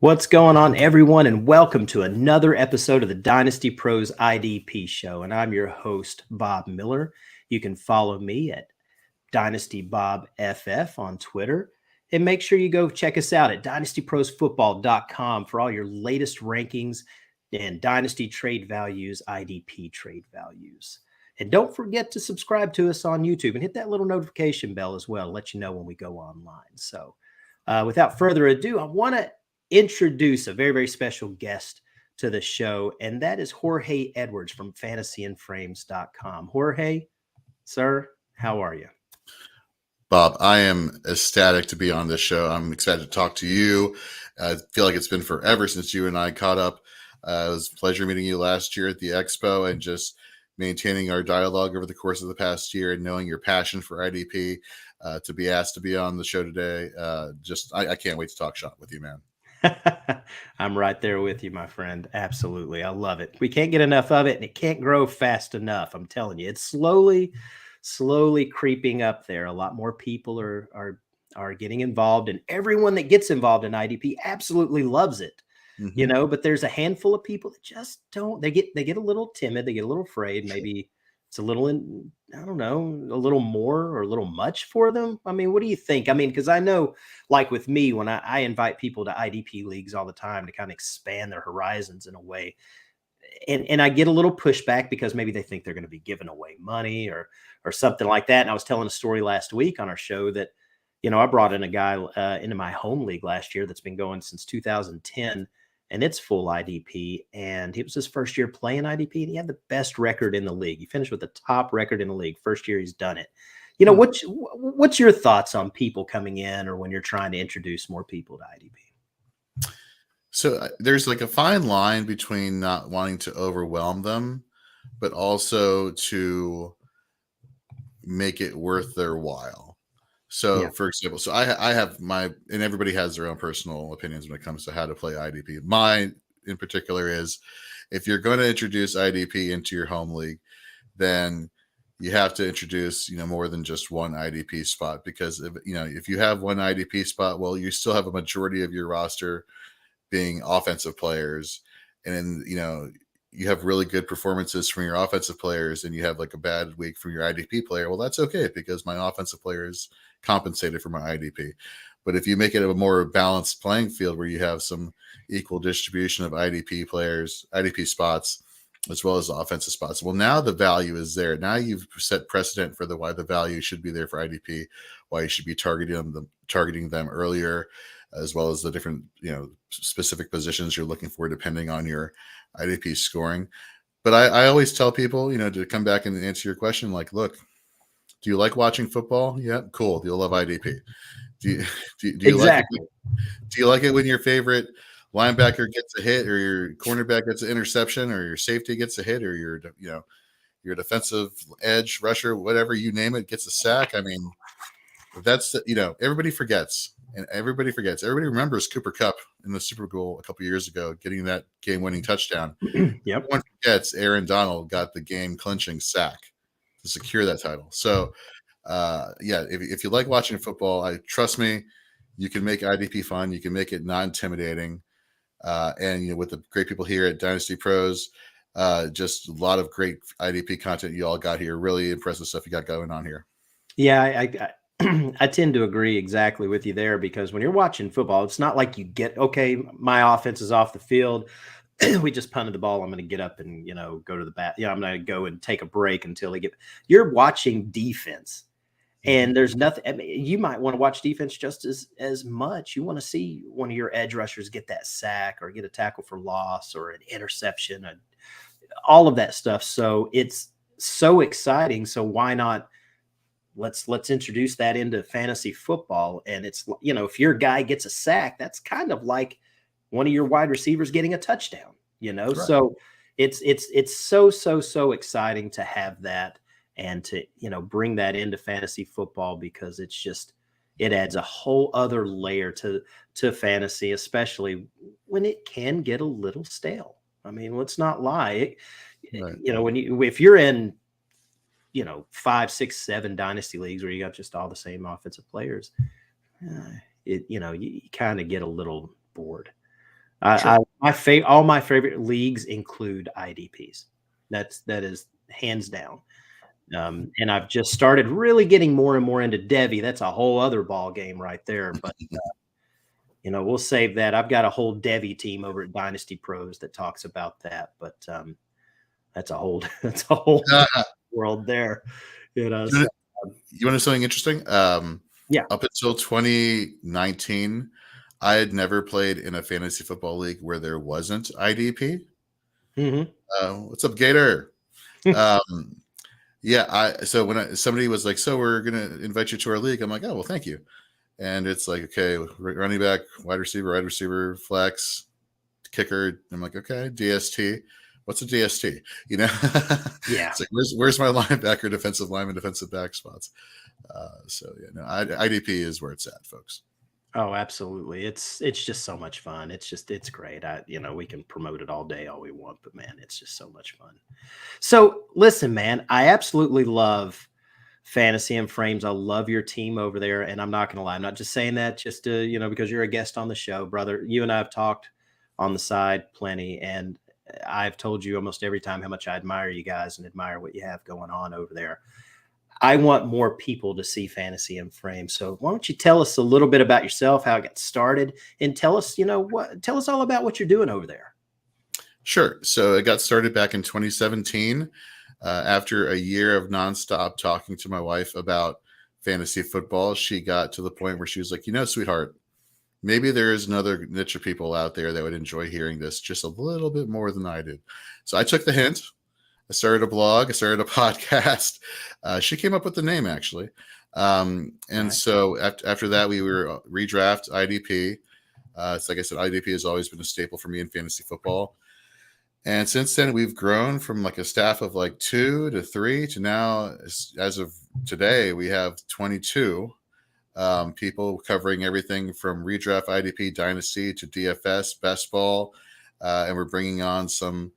What's going on, everyone, and welcome to another episode of the Dynasty Pros IDP show. And I'm your host, Bob Miller. You can follow me at DynastyBobFF on Twitter. And make sure you go check us out at dynastyprosfootball.com for all your latest rankings and Dynasty trade values, IDP trade values. And don't forget to subscribe to us on YouTube and hit that little notification bell as well to let you know when we go online. So without further ado, I want to introduce a very, very special guest to the show, and that is Jorge Edwards from fantasyandframes.com. Jorge, sir, how are you? Bob, I am ecstatic to be on this show. I'm excited to talk to you. I feel like it's been forever since you and I caught up. It was a pleasure meeting you last year at the Expo and just maintaining our dialogue over the course of the past year and knowing your passion for IDP. To be asked to be on the show today, I can't wait to talk shop with you, man. I'm right there with you, my friend. Absolutely. I love it. We can't get enough of it, and it can't grow fast enough. I'm telling you, it's slowly creeping up there. A lot more people are getting involved, and everyone that gets involved in IDP absolutely loves it. Mm-hmm. But there's a handful of people that just don't. They get a little timid. They get a little afraid. Maybe it's a little, I don't know, a little more or a little much for them. I mean, what do you think? I mean, because I know, like with me, when I invite people to IDP leagues all the time to kind of expand their horizons in a way, and I get a little pushback because maybe they think they're going to be giving away money or something like that. And I was telling a story last week on our show that, I brought in a guy into my home league last year that's been going since 2010. And it's full IDP. And it was his first year playing IDP. And he had the best record in the league. He finished with the top record in the league. First year he's done it. What's your thoughts on people coming in or when you're trying to introduce more people to IDP? So there's like a fine line between not wanting to overwhelm them, but also to make it worth their while. So, Yeah. for example, I have and everybody has their own personal opinions when it comes to how to play IDP. Mine in particular is if you're going to introduce IDP into your home league, then you have to introduce, more than just one IDP spot, because if you have one IDP spot, well, you still have a majority of your roster being offensive players. And you have really good performances from your offensive players and you have like a bad week from your IDP player. Well, that's okay because my offensive players compensated for my IDP. But if you make it a more balanced playing field where you have some equal distribution of IDP players, IDP spots, as well as offensive spots, well, now the value is there. Now you've set precedent for why the value should be there for IDP, why you should be targeting them earlier, as well as the different, specific positions you're looking for depending on your IDP scoring. But I always tell people, to come back and answer your question, like, look, do you like watching football? Yeah, cool. You'll love IDP. Do you Exactly. Do you like it when your favorite linebacker gets a hit, or your cornerback gets an interception, or your safety gets a hit, or your defensive edge rusher, whatever you name it, gets a sack? I mean, that's everybody forgets. And everybody remembers Cooper Kupp in the Super Bowl a couple years ago, getting that game-winning touchdown. Yep. Everyone forgets Aaron Donald got the game-clinching sack to secure that title. So, if you like watching football, trust me, you can make IDP fun. You can make it non-intimidating. And with the great people here at Dynasty Pros, just a lot of great IDP content you all got here. Really impressive stuff you got going on here. Yeah, I tend to agree exactly with you there because when you're watching football, it's not like you get, okay, my offense is off the field. We just punted the ball. I'm going to get up and, go to the bat. I'm going to go and take a break until you're watching defense. And there's nothing, I mean, you might want to watch defense just as much. You want to see one of your edge rushers get that sack or get a tackle for loss or an interception, and all of that stuff. So it's so exciting. So why not? Let's introduce that into fantasy football. And it's, if your guy gets a sack, that's kind of like one of your wide receivers getting a touchdown, Right. So it's so exciting to have that and to, bring that into fantasy football because it adds a whole other layer to fantasy, especially when it can get a little stale. I mean, let's not lie. Right. If you're in, 5, 6, 7 dynasty leagues where you got just all the same offensive players, you kind of get a little bored. Sure. All my favorite leagues include IDPs. That is hands down. And I've just started really getting more and more into Devi. That's a whole other ball game right there. But we'll save that. I've got a whole Devi team over at Dynasty Pros that talks about that. But that's a whole that's a whole world there. So, You want to know something interesting? yeah. Up until 2019, I had never played in a fantasy football league where there wasn't IDP. What's up, Gator? Yeah, so when somebody was like, "So we're gonna invite you to our league," I'm like, "Oh, well, thank you." And it's like, okay, running back, wide receiver, flex, kicker. I'm like, okay, DST. What's a DST? Yeah. It's like, where's my linebacker, defensive lineman, defensive back spots? So yeah, no, IDP is where it's at, folks. Oh, absolutely. It's just so much fun. It's great. We can promote it all day, all we want, but man, it's just so much fun. So listen, man, I absolutely love Fantasy and Frames. I love your team over there. And I'm not going to lie. I'm not just saying that just to, because you're a guest on the show, brother. You and I have talked on the side plenty. And I've told you almost every time how much I admire you guys and admire what you have going on over there. I want more people to see Fantasy and Frames. So why don't you tell us a little bit about yourself, how it got started, and tell us all about what you're doing over there. Sure. So it got started back in 2017 after a year of nonstop talking to my wife about fantasy football. She got to the point where she was like, sweetheart, maybe there is another niche of people out there that would enjoy hearing this just a little bit more than I did. So I took the hint. I started a blog. I started a podcast. She came up with the name, actually. So after that, we were redraft IDP. So like I said, IDP has always been a staple for me in fantasy football. And since then, we've grown from like a staff of like 2 to 3 to now, as of today, we have 22 people covering everything from redraft, IDP, Dynasty to DFS, best ball. And we're bringing on some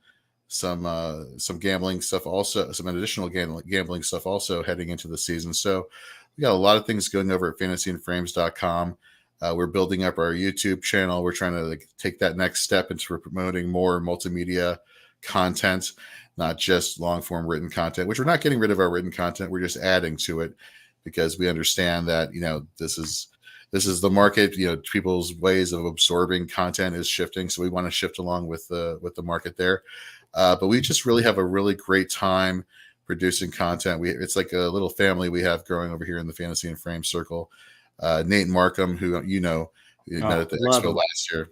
gambling stuff also, some additional gambling stuff also heading into the season. So we got a lot of things going over at fantasyandframes.com. We're building up our YouTube channel. We're trying to take that next step into promoting more multimedia content, not just long form written content, which we're not getting rid of our written content. We're just adding to it because we understand that, this is the market, people's ways of absorbing content is shifting. So we want to shift along with the market there. But we just really have a really great time producing content. It's like a little family we have growing over here in the Fantasy and Frame circle. Nate Markham, who met at the Expo last year.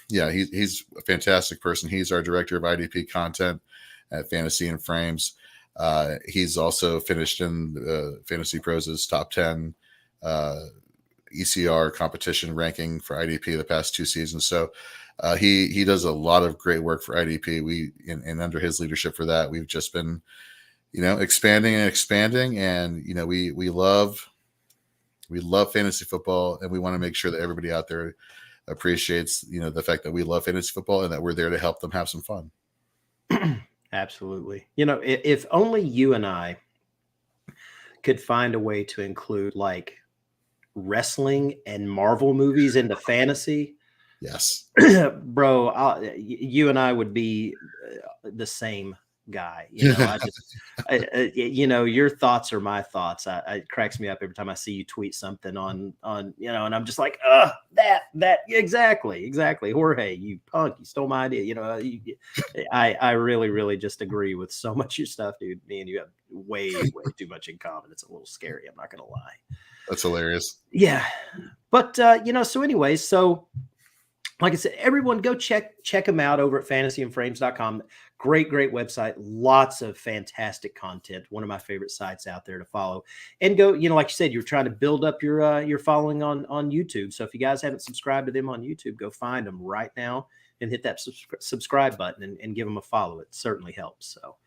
Yeah, he's a fantastic person. He's our director of IDP content at Fantasy and Frames. He's also finished in Fantasy Pros' top 10 ECR competition ranking for IDP the past 2 seasons. So he does a lot of great work for IDP. And under his leadership for that, we've just been, expanding, and we love fantasy football, and we want to make sure that everybody out there appreciates, the fact that we love fantasy football and that we're there to help them have some fun. Absolutely. If only you and I could find a way to include like wrestling and Marvel movies into fantasy. Yes, bro, you and I would be the same guy. Your thoughts are my thoughts. It cracks me up every time I see you tweet something on, and I'm just like, that exactly. Jorge, you punk, you stole my idea. I really, really just agree with so much of your stuff, dude. Me and you have way too much in common. It's a little scary. I'm not going to lie. That's hilarious. Yeah. But, so anyways, so like I said, everyone go check them out over at fantasyandframes.com. Great website. Lots of fantastic content. One of my favorite sites out there to follow. And go, like you said, you're trying to build up your following on YouTube. So if you guys haven't subscribed to them on YouTube, go find them right now and hit that subscribe button and give them a follow. It certainly helps. So,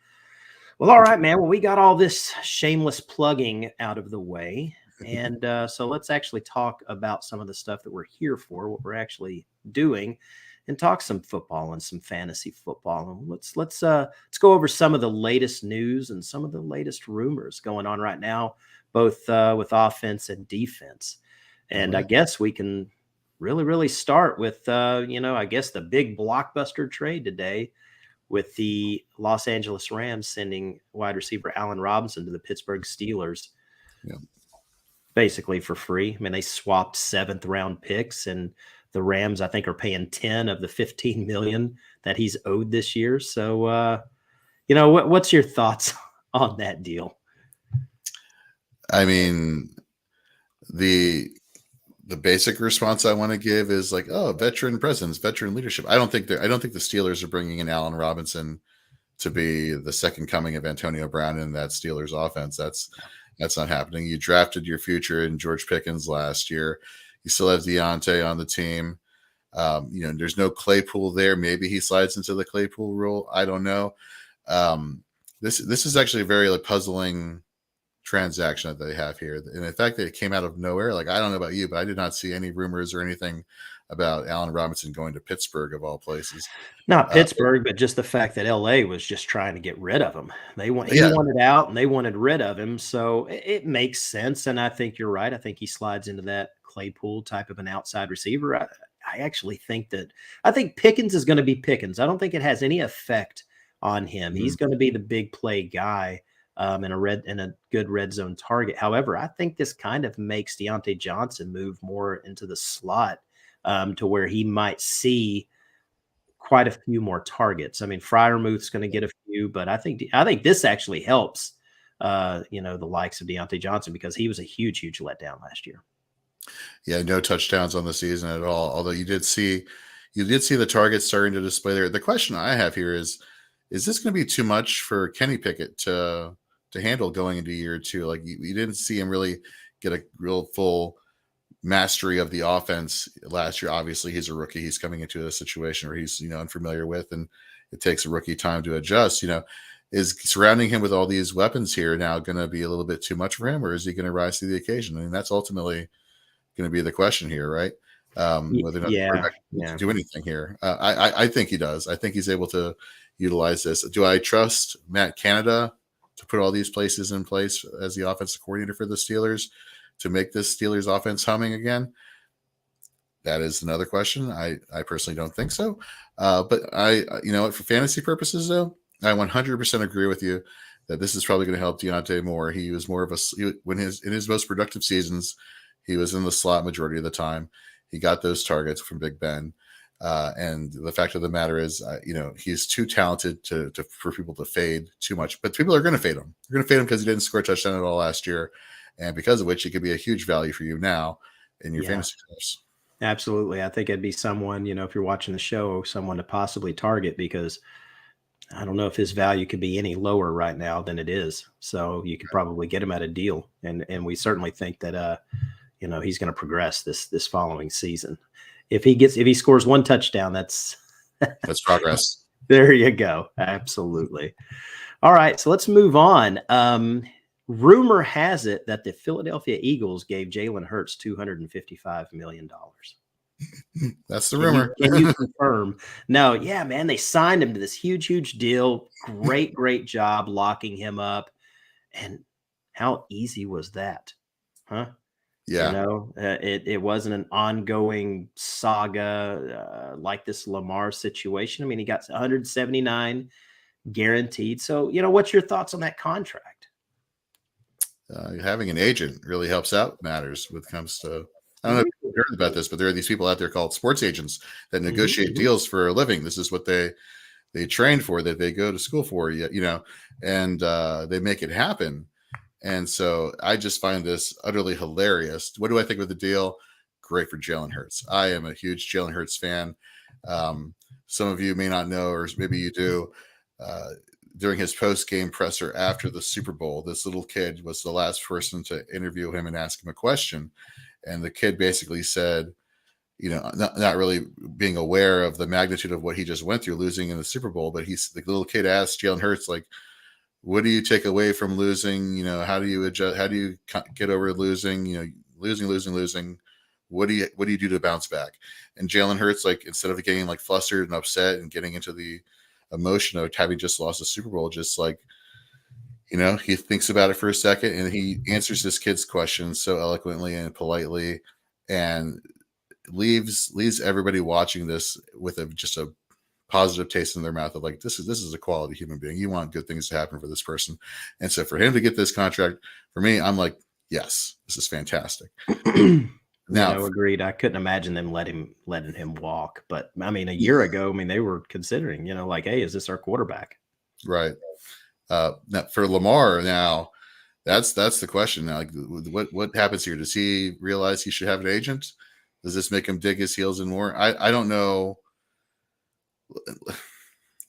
well, all right, man. Well, we got all this shameless plugging out of the way. And so let's actually talk about some of the stuff that we're here for, what we're actually doing, and talk some football and some fantasy football. And let's go over some of the latest news and some of the latest rumors going on right now, both with offense and defense. And I guess we can really start with, I guess the big blockbuster trade today with the Los Angeles Rams sending wide receiver Allen Robinson to the Pittsburgh Steelers Yeah. basically for free. I mean, they swapped 7th round picks, and the Rams, I think, are paying 10 of the 15 million that he's owed this year. So, what's your thoughts on that deal? I mean, the basic response I want to give is like, oh, veteran presence, veteran leadership. I don't think the Steelers are bringing in Allen Robinson to be the second coming of Antonio Brown in that Steelers offense. That's not happening. You drafted your future in George Pickens last year. You still have Deontay on the team. There's no Claypool there. Maybe he slides into the Claypool role. I don't know. This is actually a very puzzling transaction that they have here, and the fact that it came out of nowhere. Like, I don't know about you, but I did not see any rumors or anything about Allen Robinson going to Pittsburgh of all places. Not Pittsburgh, but just the fact that LA was just trying to get rid of him. He Yeah. wanted out and they wanted rid of him. So it makes sense. And I think you're right. I think he slides into that Claypool type of an outside receiver. I actually think Pickens is going to be Pickens. I don't think it has any effect on him. He's going to be the big play guy. And a good red zone target. However, I think this kind of makes Deontay Johnson move more into the slot to where he might see quite a few more targets. I mean, Freiermuth's going to get a few, but I think this actually helps, the likes of Deontay Johnson, because he was a huge letdown last year. Yeah, no touchdowns on the season at all. Although you did see the targets starting to display there. The question I have here is this going to be too much for Kenny Pickett to handle going into year two? Like, you didn't see him really get a real full mastery of the offense last year. Obviously, he's a rookie. He's coming into a situation where he's unfamiliar with, and it takes a rookie time to adjust. Is surrounding him with all these weapons here now going to be a little bit too much for him, or is he going to rise to the occasion? I mean, that's ultimately going to be the question here, right? Whether or not the quarterback can do anything here. I think he does. I think he's able to utilize this. Do I trust Matt Canada to put all these places in place as the offensive coordinator for the Steelers to make this Steelers offense humming again? That is another question. I personally don't think so. But for fantasy purposes, though, I 100% agree with you that this is probably going to help Deontay more. He was more of in his most productive seasons, he was in the slot majority of the time. He got those targets from Big Ben. And the fact of the matter is, he's too talented for people to fade too much. But people are going to fade him. They're going to fade him because he didn't score a touchdown at all last year, and because of which he could be a huge value for you now in your fantasy drafts. Absolutely. I think it'd be someone, if you're watching the show, someone to possibly target, because I don't know if his value could be any lower right now than it is. So you could probably get him at a deal. And we certainly think that, he's going to progress this following season. If he scores one touchdown, that's progress. There you go. Absolutely. All right. So let's move on. Rumor has it that the Philadelphia Eagles gave Jalen Hurts $255 million. That's the rumor. Can you confirm? No. Yeah, man. They signed him to this huge deal. Great job locking him up. And how easy was that? Huh? Yeah. It wasn't an ongoing saga like this Lamar situation. I mean, he got 179 guaranteed. So, what's your thoughts on that contract? Having an agent really helps out matters when it comes to, I don't know if you've heard about this, but there are these people out there called sports agents that negotiate deals for a living. This is what they trained for, that they go to school for, and they make it happen. And so I just find this utterly hilarious. What do I think of the deal? Great for Jalen Hurts. I am a huge Jalen Hurts fan. Some of you may not know, or maybe you do. During his post-game presser after the Super Bowl, this little kid was the last person to interview him and ask him a question. And the kid basically said, not really being aware of the magnitude of what he just went through, losing in the Super Bowl. But the little kid asked Jalen Hurts, like, what do you take away from losing? How do you adjust? How do you get over losing? Losing. What do you do to bounce back? And Jalen Hurts, like, instead of getting like flustered and upset and getting into the emotion of having just lost the Super Bowl, just like, he thinks about it for a second and he answers this kid's question so eloquently and politely. And leaves everybody watching this with just a positive taste in their mouth of like, this is a quality human being. You want good things to happen for this person. And so for him to get this contract, for me, I'm like, yes, this is fantastic. Now, Agreed. I couldn't imagine them letting him walk. But I mean, a year ago, I mean, they were considering, like, hey, is this our quarterback? right. Now for Lamar, now that's the question. Now, like, what happens here? Does he realize he should have an agent? Does this make him dig his heels in more? I don't know.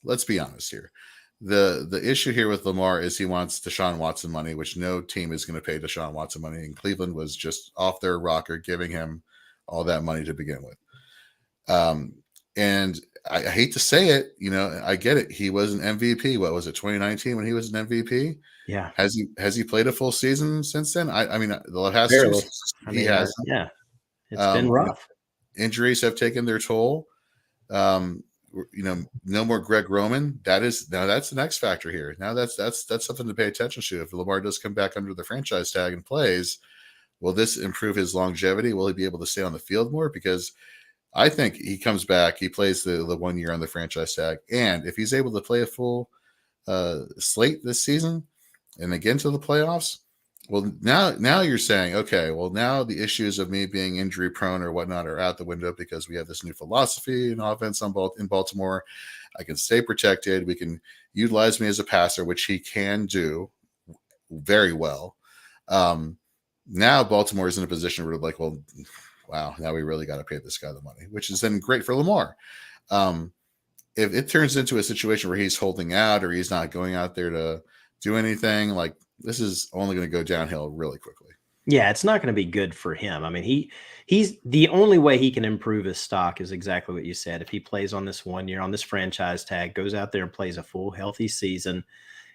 Let's be honest here. The issue here with Lamar is he wants Deshaun Watson money, which no team is going to pay Deshaun Watson money. And Cleveland was just off their rocker giving him all that money to begin with. And I hate to say it, I get it. He was an MVP. What was it, 2019 when he was an MVP? Yeah. Has he played a full season since then? I mean, the last Barely. he has. Yeah. It's been rough. Injuries have taken their toll. No more Greg Roman. That's the next factor here. Now that's something to pay attention to. If Lamar does come back under the franchise tag and plays, will this improve his longevity? Will he be able to stay on the field more? Because I think he comes back, he plays the 1 year on the franchise tag, and if he's able to play a full slate this season and again to the playoffs, well, now you're saying, okay, well, now the issues of me being injury prone or whatnot are out the window because we have this new philosophy and offense in Baltimore. I can stay protected. We can utilize me as a passer, which he can do very well. Now Baltimore is in a position where, like, well, wow, now we really got to pay this guy the money, which is then great for Lamar. If it turns into a situation where he's holding out or he's not going out there to do anything, like, this is only going to go downhill really quickly. Yeah, it's not going to be good for him. I mean, he's the only way he can improve his stock is exactly what you said. If he plays on this 1 year, on this franchise tag, goes out there and plays a full healthy season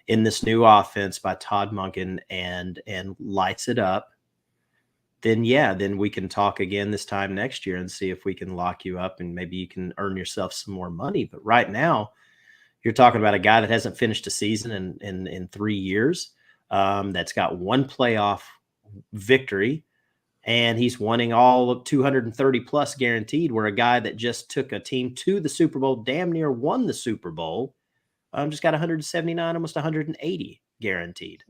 in this new offense by Todd Monken and lights it up, then we can talk again this time next year and see if we can lock you up and maybe you can earn yourself some more money. But right now, you're talking about a guy that hasn't finished a season in 3 years. That's got one playoff victory, and he's winning all of 230 plus guaranteed, where a guy that just took a team to the Super Bowl, damn near won the Super Bowl, just got 179, almost 180 guaranteed.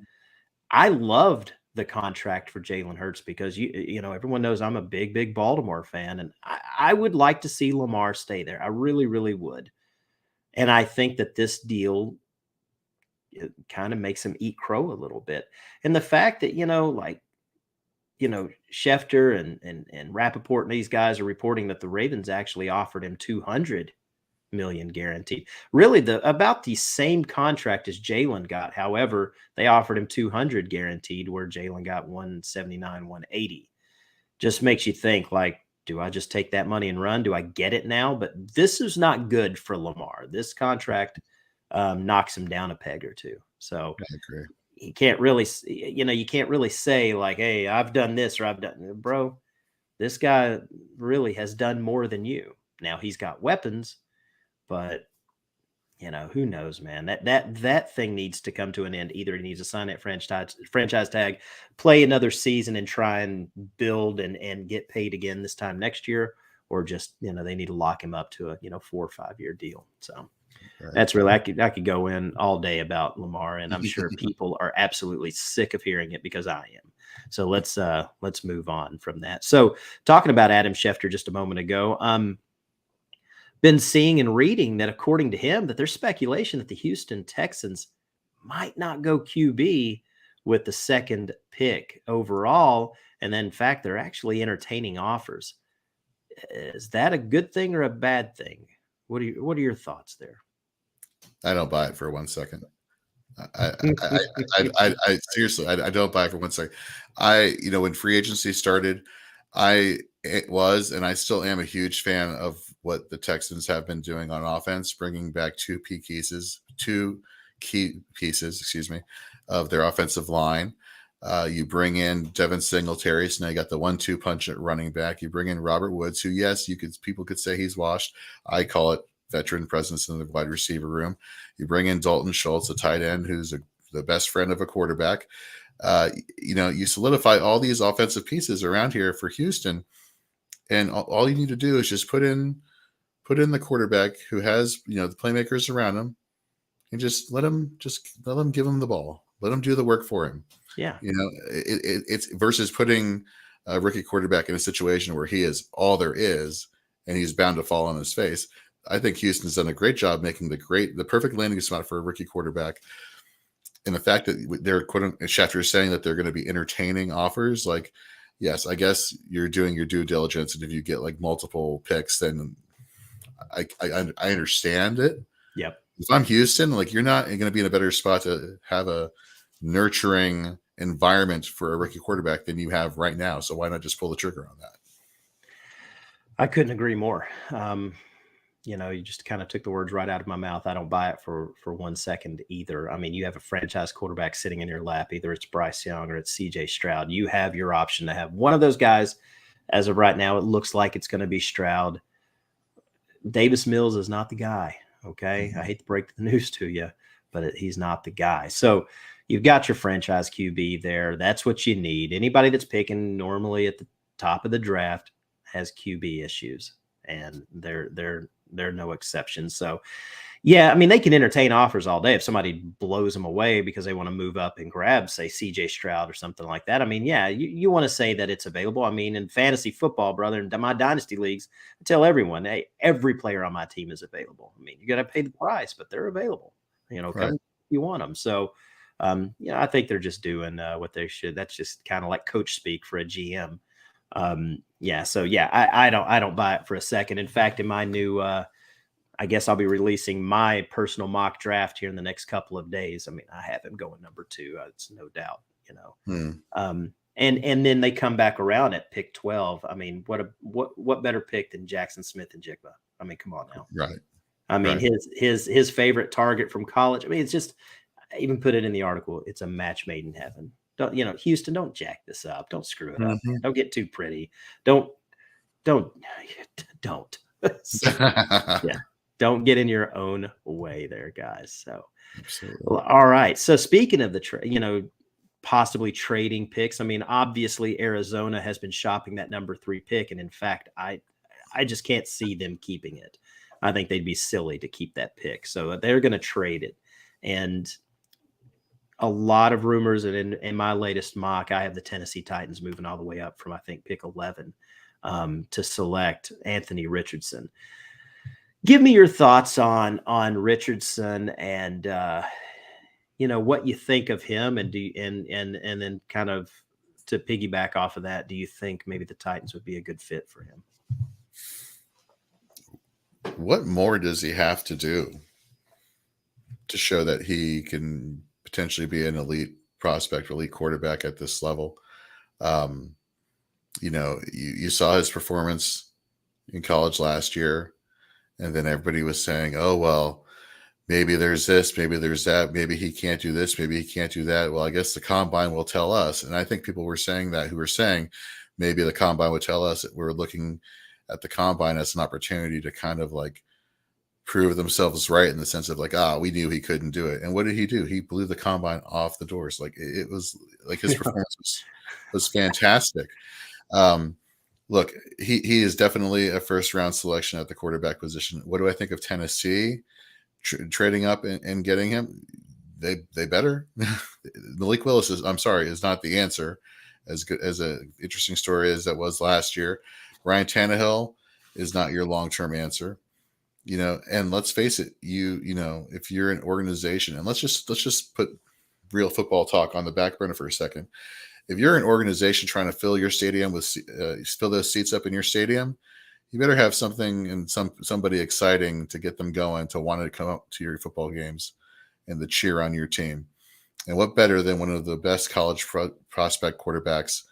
I loved the contract for Jalen Hurts because everyone knows I'm a big Baltimore fan, and I would like to see Lamar stay there. I really, really would. And I think that this deal, it kind of makes him eat crow a little bit. And the fact that, Schefter and Rappaport and these guys are reporting that the Ravens actually offered him $200 million guaranteed. Really about the same contract as Jalen got. However, they offered him $200 guaranteed where Jalen got 179, 180. Just makes you think, like, do I just take that money and run? Do I get it now? But this is not good for Lamar. This contract knocks him down a peg or two. So I agree. You can't really say like, hey, I've done this or I've done, bro, this guy really has done more than you. Now he's got weapons, but who knows, man, that thing needs to come to an end. Either he needs to sign that franchise tag, play another season and try and build and get paid again this time next year, or just, they need to lock him up to a, 4 or 5 year deal. So right. That's really, I could go in all day about Lamar, and I'm sure people are absolutely sick of hearing it because I am. So let's move on from that. So talking about Adam Schefter just a moment ago, been seeing and reading that according to him that there's speculation that the Houston Texans might not go QB with the second pick overall. And then in fact, they're actually entertaining offers. Is that a good thing or a bad thing? What are your thoughts there? I don't buy it for 1 second. I seriously, I don't buy it for 1 second. When free agency started, it was, and I still am a huge fan of what the Texans have been doing on offense, bringing back two key pieces, of their offensive line. You bring in Devin Singletary, so now you got the 1-2 punch at running back. You bring in Robert Woods, who, yes, people could say he's washed. I call it veteran presence in the wide receiver room. You bring in Dalton Schultz, a tight end, who's the best friend of a quarterback. You solidify all these offensive pieces around here for Houston, And all you need to do is just put in the quarterback who has, the playmakers around him, and just let him give him the ball. Let him do the work for him. Yeah. It's versus putting a rookie quarterback in a situation where he is all there is and he's bound to fall on his face. I think Houston's done a great job making the perfect landing spot for a rookie quarterback. And the fact that they're Schefter is saying that they're going to be entertaining offers, like, yes, I guess you're doing your due diligence, and if you get like multiple picks, then I understand it. Yep. If I'm Houston, like, you're not going to be in a better spot to have a nurturing environment for a rookie quarterback than you have right now. So why not just pull the trigger on that? I couldn't agree more. You just kind of took the words right out of my mouth. I don't buy it for 1 second either. I mean, you have a franchise quarterback sitting in your lap. Either it's Bryce Young or it's CJ Stroud. You have your option to have one of those guys. As of right now, it looks like it's going to be Stroud. Davis Mills is not the guy. Okay. Mm-hmm. I hate to break the news to you, but he's not the guy. So you've got your franchise QB there. That's what you need. Anybody that's picking normally at the top of the draft has QB issues, and they're no exception. So, yeah, I mean, they can entertain offers all day if somebody blows them away because they want to move up and grab, say, CJ Stroud or something like that. I mean, yeah, you want to say that it's available. I mean, in fantasy football, brother, in my dynasty leagues, I tell everyone, hey, every player on my team is available. I mean, you got to pay the price, but they're available, Right. if you want them. So, I think they're just doing what they should. That's just kind of like coach speak for a GM. I don't buy it for a second. In fact, in my new, I guess I'll be releasing my personal mock draft here in the next couple of days. I mean, I have him going number 2. It's no doubt, and then they come back around at pick 12. I mean, what better pick than Jackson Smith and Jigba? I mean, come on now. Right. I mean, Right. his favorite target from college. I mean, it's just, I even put it in the article. It's a match made in heaven. Houston, don't jack this up. Don't screw it up. Mm-hmm. Don't get too pretty. Don't. Yeah. Don't get in your own way there, guys. So, Absolutely. well, all right. So speaking of possibly trading picks, I mean, obviously Arizona has been shopping that number 3 pick. And in fact, I just can't see them keeping it. I think they'd be silly to keep that pick. So they're going to trade it. And a lot of rumors, and in my latest mock, I have the Tennessee Titans moving all the way up from, I think, pick 11 to select Anthony Richardson. Give me your thoughts on Richardson and what you think of him, and and then kind of to piggyback off of that, do you think maybe the Titans would be a good fit for him? What more does he have to do to show that he can potentially be an elite prospect, elite quarterback at this level? You saw his performance in college last year, and then everybody was saying, oh, well, maybe there's this, maybe there's that, maybe he can't do this, maybe he can't do that. Well, I guess the combine will tell us. And I think people were saying that, who were saying maybe the combine would tell us that we're looking at the combine as an opportunity to kind of like prove themselves right, in the sense of like, we knew he couldn't do it. And what did he do? He blew the combine off the doors. Like, it was like his performance was fantastic. Look, he is definitely a first round selection at the quarterback position. What do I think of Tennessee trading up and getting him? They better. Malik Willis is not the answer. As good as an interesting story as that was last year, Ryan Tannehill is not your long term answer. And let's face it, if you're an organization, and let's just put real football talk on the back burner for a second. If you're an organization trying to fill your stadium with fill those seats up in your stadium, you better have something and somebody exciting to get them going, to want to come up to your football games and to cheer on your team. And what better than one of the best college prospect quarterbacks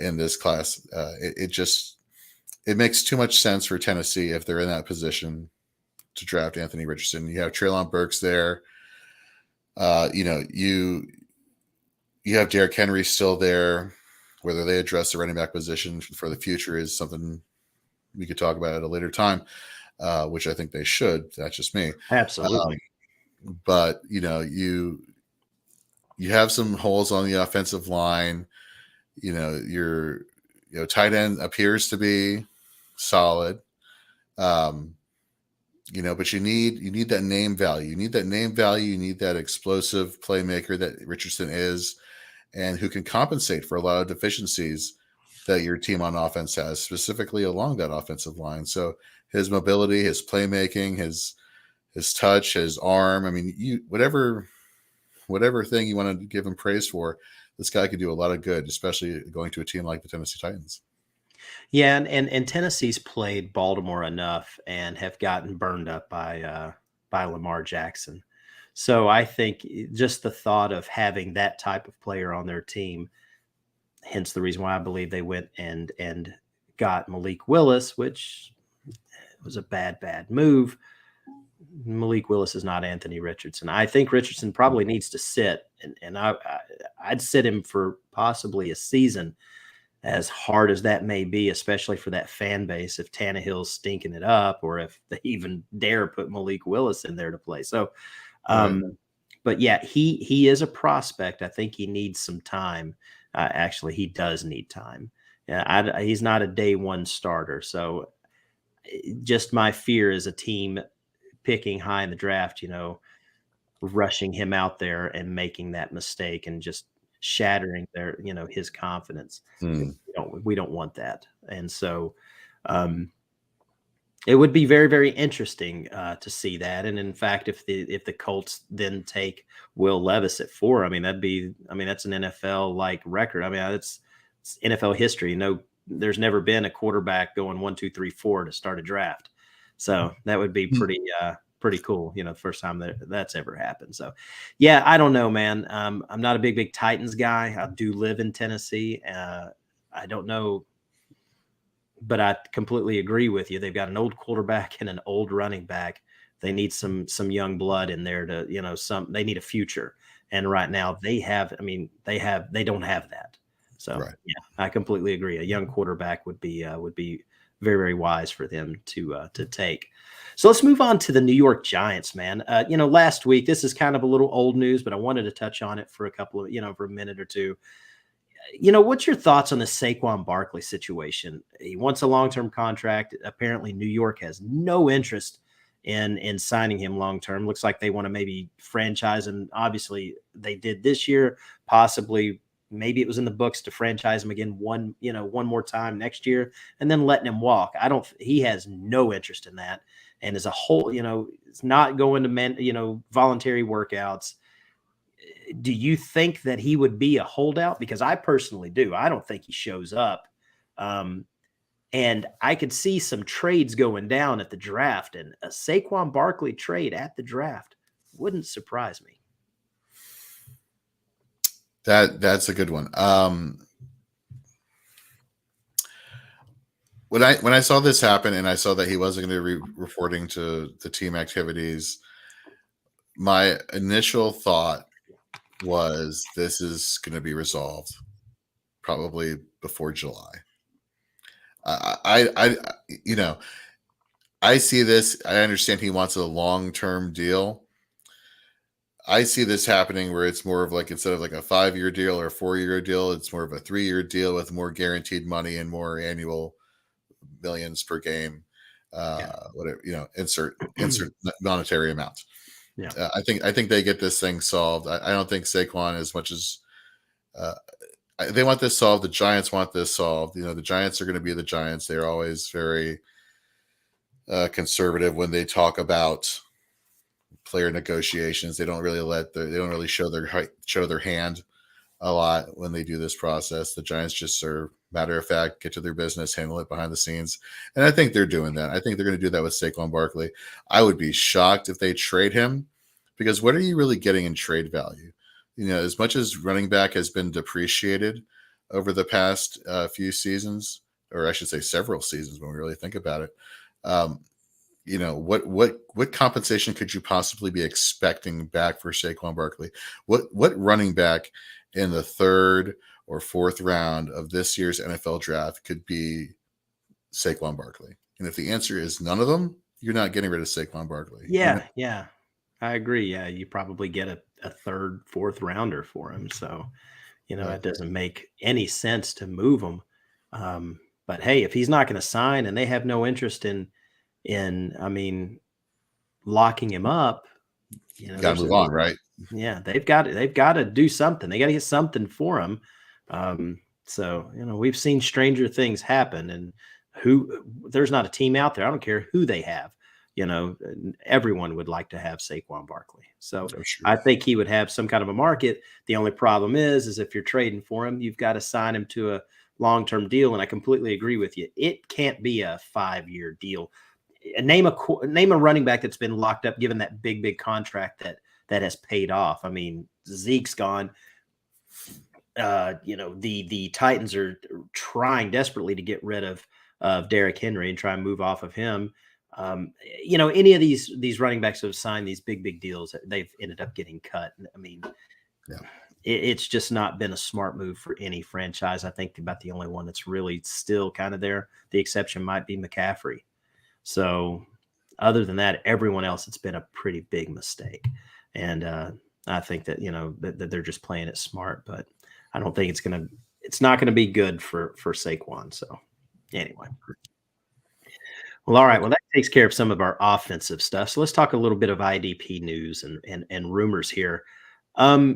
in this class? It makes too much sense for Tennessee, if they're in that position, to draft Anthony Richardson. You have Treylon Burks there. You have Derrick Henry still there. Whether they address the running back position for the future is something we could talk about at a later time, which I think they should. That's just me. Absolutely. But you have some holes on the offensive line. Your tight end appears to be solid. But you need that name value. You need that name value. You need that explosive playmaker that Richardson is, and who can compensate for a lot of deficiencies that your team on offense has, specifically along that offensive line. So his mobility, his playmaking, his touch, his arm. I mean, whatever thing you want to give him praise for, this guy could do a lot of good, especially going to a team like the Tennessee Titans. Yeah, and Tennessee's played Baltimore enough and have gotten burned up by Lamar Jackson. So I think just the thought of having that type of player on their team, hence the reason why I believe they went and got Malik Willis, which was a bad move. Malik Willis is not Anthony Richardson. I think Richardson probably needs to sit, and I'd sit him for possibly a season, as hard as that may be, especially for that fan base, if Tannehill's stinking it up or if they even dare put Malik Willis in there to play. So, Right. but yeah, he is a prospect. I think he needs some time. Actually, he does need time. Yeah, he's not a day one starter. So just my fear is a team picking high in the draft, rushing him out there and making that mistake and just shattering his confidence. Hmm. We don't want that. And so it would be very, very interesting to see that. And in fact, if the Colts then take Will Levis at 4, that's an NFL like record. It's NFL history. There's never been a quarterback going 1, 2, 3, 4 to start a draft. So that would be pretty cool. The first time that's ever happened. So yeah, I don't know, man. I'm not a big Titans guy. I do live in Tennessee. I don't know, but I completely agree with you. They've got an old quarterback and an old running back. They need some young blood in there to, they need a future. And right now they don't have that. So Right. yeah, I completely agree. A young quarterback would be very, very wise for them to take. So let's move on to the New York Giants, man. Last week, this is kind of a little old news, but I wanted to touch on it for for a minute or two. What's your thoughts on the Saquon Barkley situation? He wants a long-term contract. Apparently, New York has no interest in signing him long-term. Looks like they want to maybe franchise him. Obviously, they did this year. Possibly, maybe it was in the books to franchise him again one more time next year, and then letting him walk. He has no interest in that. And as a whole, it's not going to voluntary workouts. Do you think that he would be a holdout? Because I personally do. I don't think he shows up. And I could see some trades going down at the draft, and a Saquon Barkley trade at the draft wouldn't surprise me. That's a good one. When I saw this happen and I saw that he wasn't going to be reporting to the team activities, my initial thought was this is going to be resolved probably before July. I see this. I understand he wants a long-term deal. I see this happening where it's more of like, instead of like a 5-year deal or a 4-year deal, it's more of a 3-year deal with more guaranteed money and more annual millions per game. Whatever, insert monetary amounts. Yeah. I think they get this thing solved. I don't think Saquon, as much as they want this solved, the Giants want this solved. The Giants are going to be the Giants. They're always very conservative when they talk about player negotiations. They don't really show their hand a lot when they do this process. The Giants just are matter of fact, get to their business, handle it behind the scenes. And I think they're doing that. I think they're going to do that with Saquon Barkley. I would be shocked if they trade him, because what are you really getting in trade value? As much as running back has been depreciated over the past few seasons, or I should say several seasons when we really think about it, what compensation could you possibly be expecting back for Saquon Barkley? What running back in the 3rd or 4th round of this year's NFL draft could be Saquon Barkley? And if the answer is none of them, you're not getting rid of Saquon Barkley. Yeah, yeah, I agree. Yeah, you probably get a 3rd, 4th rounder for him. So, Right. it doesn't make any sense to move him. But hey, if he's not going to sign and they have no interest I mean, locking him up, Got to move on, right? yeah, they've got to do something. They got to get something for him. So, we've seen stranger things happen, and there's not a team out there. I don't care who they have. Everyone would like to have Saquon Barkley. So Oh, sure. I think he would have some kind of a market. The only problem is if you're trading for him, you've got to sign him to a long-term deal. And I completely agree with you. It can't be a 5-year deal. Name a running back that's been locked up, given that big contract that has paid off. I mean, Zeke's gone. The Titans are trying desperately to get rid of Derrick Henry and try and move off of him. Any of these running backs who have signed these big deals, they've ended up getting cut. I mean, yeah, it's just not been a smart move for any franchise. I think about the only one that's really still kind of there. The exception might be McCaffrey. So other than that, everyone else, it's been a pretty big mistake. And I think that, that they're just playing it smart, but I don't think it's not going to be good for Saquon. So anyway. Well, all right. Well, that takes care of some of our offensive stuff. So let's talk a little bit of IDP news and rumors here. A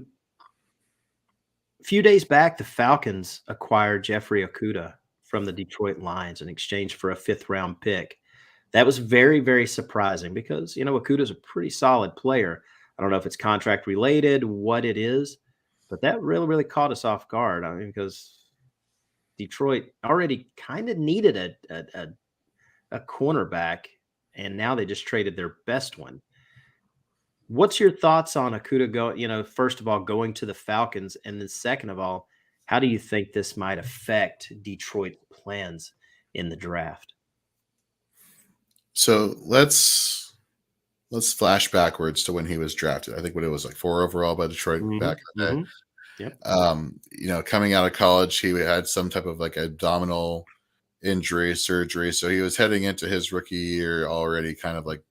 few days back, the Falcons acquired Jeffrey Okudah from the Detroit Lions in exchange for a 5th-round pick. That was very, very surprising because, Okudah is a pretty solid player. I don't know if it's contract related, what it is, but that really, really caught us off guard. I mean, because Detroit already kind of needed a cornerback, and now they just traded their best one. What's your thoughts on Okudah first of all, going to the Falcons, and then second of all, how do you think this might affect Detroit plans in the draft? So let's flash backwards to when he was drafted. I think when it was like 4 overall by Detroit back in the day. Yep. Coming out of college, he had some type of like abdominal injury surgery. So he was heading into his rookie year already kind of like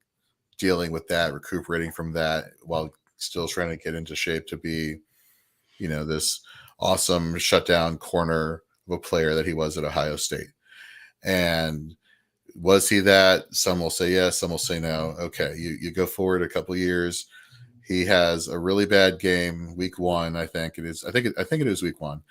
dealing with that, recuperating from that while still trying to get into shape to be, this awesome shutdown corner of a player that he was at Ohio State. And was he that? Some will say yes, some will say no. Okay, you go forward a couple years. He has a really bad game, week 1, I think it is. I think it is week 1.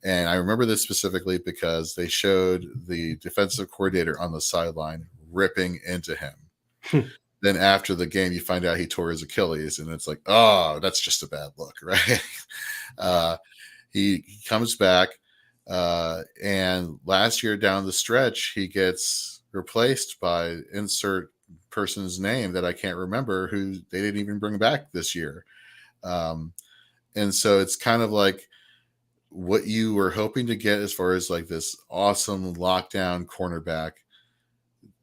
And I remember this specifically because they showed the defensive coordinator on the sideline ripping into him. Then after the game, you find out he tore his Achilles, and it's like, oh, that's just a bad look, right? He comes back, and last year down the stretch, he gets replaced by insert person's name that I can't remember, who they didn't even bring back this year. And so it's kind of like what you were hoping to get as far as like this awesome lockdown cornerback,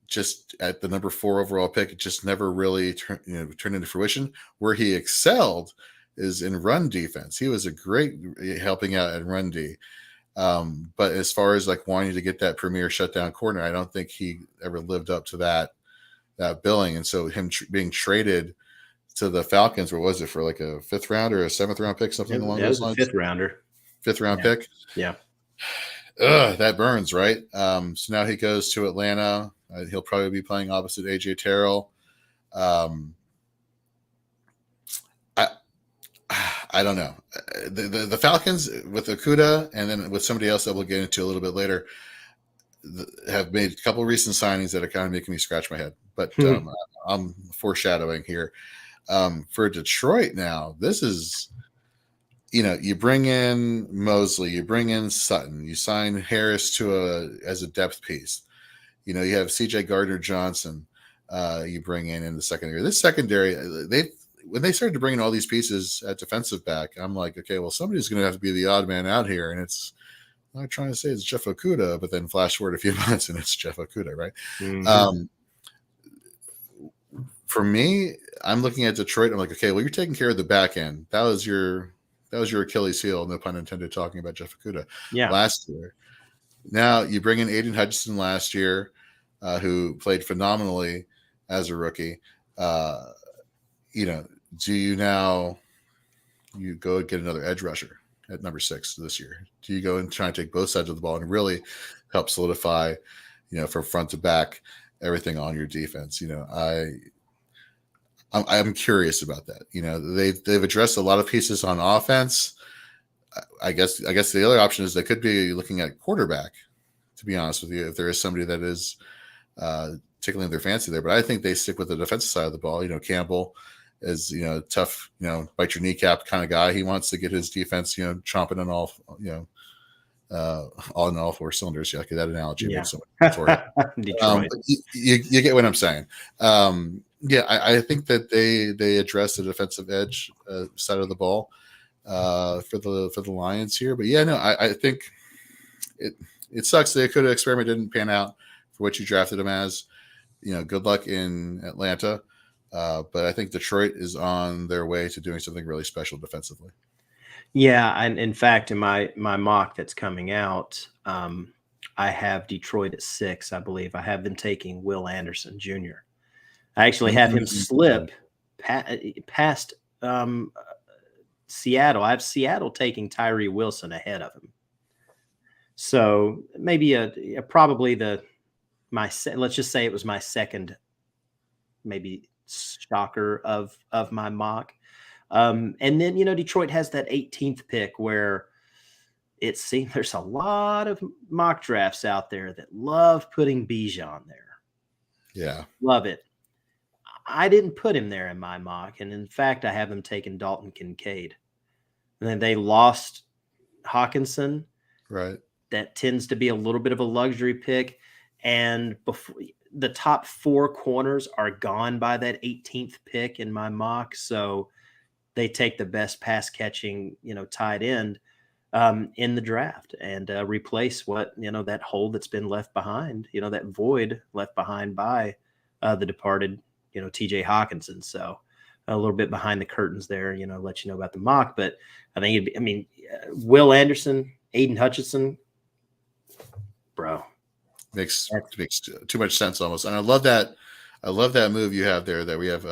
just at the number 4 overall pick, it just never really turned into fruition. Where he excelled is in run defense. He was a great helping out at run D. But as far as like wanting to get that premier shutdown corner, I don't think he ever lived up to that billing. And so him being traded to the Falcons, what was it, for like a 5th round or a 7th round pick, something along those lines? 5th rounder. 5th round pick. Yeah. That burns, right? So now he goes to Atlanta. He'll probably be playing opposite AJ Terrell. I don't know. The Falcons with Okudah and then with somebody else that we'll get into a little bit later have made a couple of recent signings that are kind of making me scratch my head. But I'm foreshadowing here. For Detroit now, this is, you bring in Mosley, you bring in Sutton, you sign Harris as a depth piece. You have CJ Gardner-Johnson. You bring in the secondary. This secondary, when they started to bring in all these pieces at defensive back, I'm like, okay, well, somebody's going to have to be the odd man out here, and it's I'm not trying to say it's Jeff Okudah, but then flash forward a few months and it's Jeff Okudah, right? Mm-hmm. For me, I'm looking at Detroit. I'm like, okay, well, you're taking care of the back end. That was your Achilles heel, no pun intended, talking about Jeff Okudah last year. Now you bring in Aiden Hutchinson last year, who played phenomenally as a rookie. Do you go and get another edge rusher at number 6 this year? Do you go and try and take both sides of the ball and really help solidify, from front to back, everything on your defense? I'm curious about that. They've addressed a lot of pieces on offense. I guess the other option is they could be looking at quarterback, to be honest with you, if there is somebody that is tickling their fancy there. But I think they stick with the defensive side of the ball. Campbell is, tough, bite your kneecap kind of guy. He wants to get his defense, chomping on all, all in all 4 cylinders. Yeah, okay, that analogy Yeah. made so much for it. Detroit. You get what I'm saying. I think that they address the defensive edge side of the ball for the Lions here. But yeah, no, I think it sucks that the experiment didn't pan out for what you drafted him as. Good luck in Atlanta. But I think Detroit is on their way to doing something really special defensively. Yeah, and in fact, in my mock that's coming out, I have Detroit at 6, I believe. I have them taking Will Anderson Jr. I actually have him slip past Seattle. I have Seattle taking Tyree Wilson ahead of him. So maybe probably let's just say it was my second, maybe shocker of my mock. And then, Detroit has that 18th pick where it seems there's a lot of mock drafts out there that love putting Bijan there. Yeah. Love it. I didn't put him there in my mock. And in fact, I have them taking Dalton Kincaid. And then they lost Hawkinson. Right. That tends to be a little bit of a luxury pick. And before the top 4 corners are gone by that 18th pick in my mock. So they take the best pass catching, tight end in the draft and replace what, that hole that's been left behind, that void left behind by the departed, TJ Hawkinson. So a little bit behind the curtains there, let you know about the mock. But I think Will Anderson, Aiden Hutchinson, bro. Makes too much sense almost. And I love that move you have there, that we have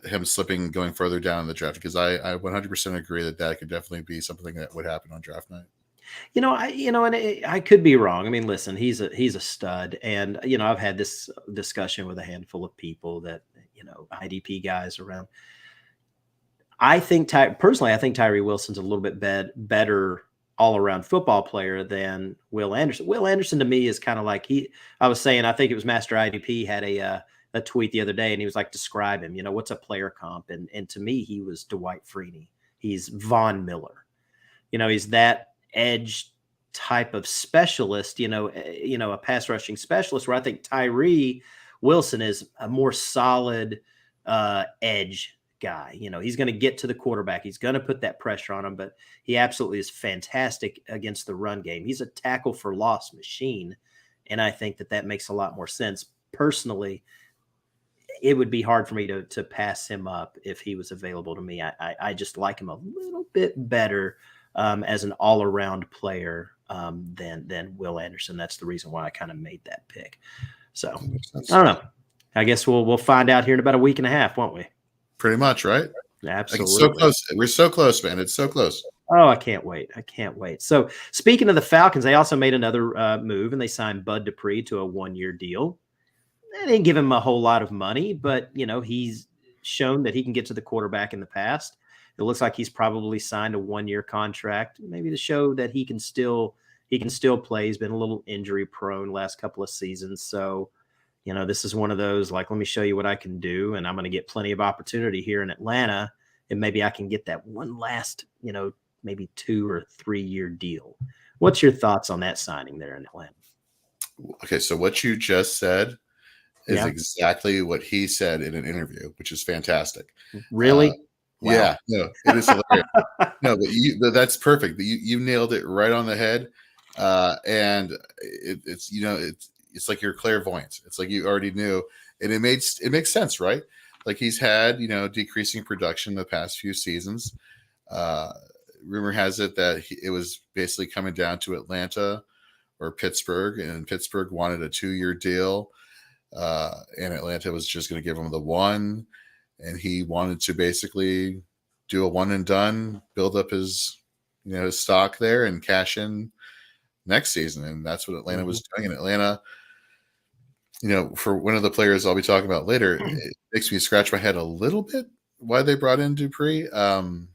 him slipping, going further down in the draft, because I 100% agree that could definitely be something that would happen on draft night. And I could be wrong. I mean, listen, he's a stud, and I've had this discussion with a handful of people that IDP guys around. I think Tyree Wilson's a little bit better all-around football player than Will Anderson. Will Anderson to me is kind of like I was saying, I think it was Master IDP had a tweet the other day, and he was like, describe him, what's a player comp? And to me, he was Dwight Freeney. He's Von Miller. He's that edge type of specialist, a pass rushing specialist, where I think Tyree Wilson is a more solid edge guy. He's going to get to the quarterback. He's going to put that pressure on him, but he absolutely is fantastic against the run game. He's a tackle for loss machine. And I think that makes a lot more sense. Personally, it would be hard for me to pass him up if he was available to me. I just like him a little bit better as an all-around player than Will Anderson. That's the reason why I kind of made that pick. So I don't know. I guess we'll find out here in about a week and a half, won't we? Pretty much, right? Absolutely. It's so close. We're so close, man. It's so close. Oh, I can't wait. So speaking of the Falcons, they also made another move, and they signed Bud Dupree to a 1-year deal. They didn't give him a whole lot of money, but, he's shown that he can get to the quarterback in the past. It looks like he's probably signed a 1-year contract, maybe to show that he can still play. He's been a little injury prone last couple of seasons. So, this is one of those, like, let me show you what I can do. And I'm going to get plenty of opportunity here in Atlanta. And maybe I can get that one last, maybe 2 or 3 year deal. What's your thoughts on that signing there in Atlanta? Okay. So what you just said is exactly what he said in an interview, which is fantastic. Really? Wow. Yeah. No, it is hilarious. No, but that's perfect. You nailed it right on the head. And it's like your clairvoyance. It's like you already knew, and it makes sense, right? Like, he's had, decreasing production the past few seasons. Rumor has it that it was basically coming down to Atlanta or Pittsburgh, and Pittsburgh wanted a 2-year deal. And Atlanta was just going to give him the 1, and he wanted to basically do a one and done, build up his his stock there, and cash in next season. And that's what Atlanta was doing. In Atlanta, for one of the players I'll be talking about later, it makes me scratch my head a little bit why they brought in Dupree. And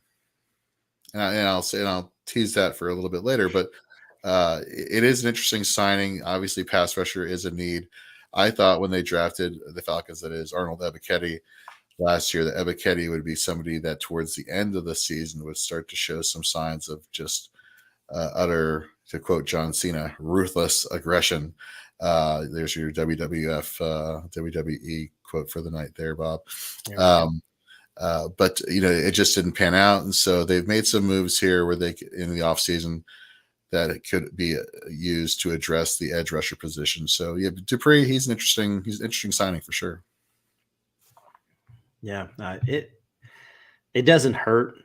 I'll tease that for a little bit later, but it is an interesting signing. Obviously, pass rusher is a need. I thought when they drafted the Falcons, that is Arnold Ebiketie last year, that Ebiketie would be somebody that towards the end of the season would start to show some signs of just utter, to quote John Cena, ruthless aggression. There's your WWE quote for the night there, Bob. But it just didn't pan out, and so they've made some moves here where they in the offseason that it could be used to address the edge rusher position. So yeah, Dupree, he's an interesting signing for sure. Yeah, it doesn't hurt,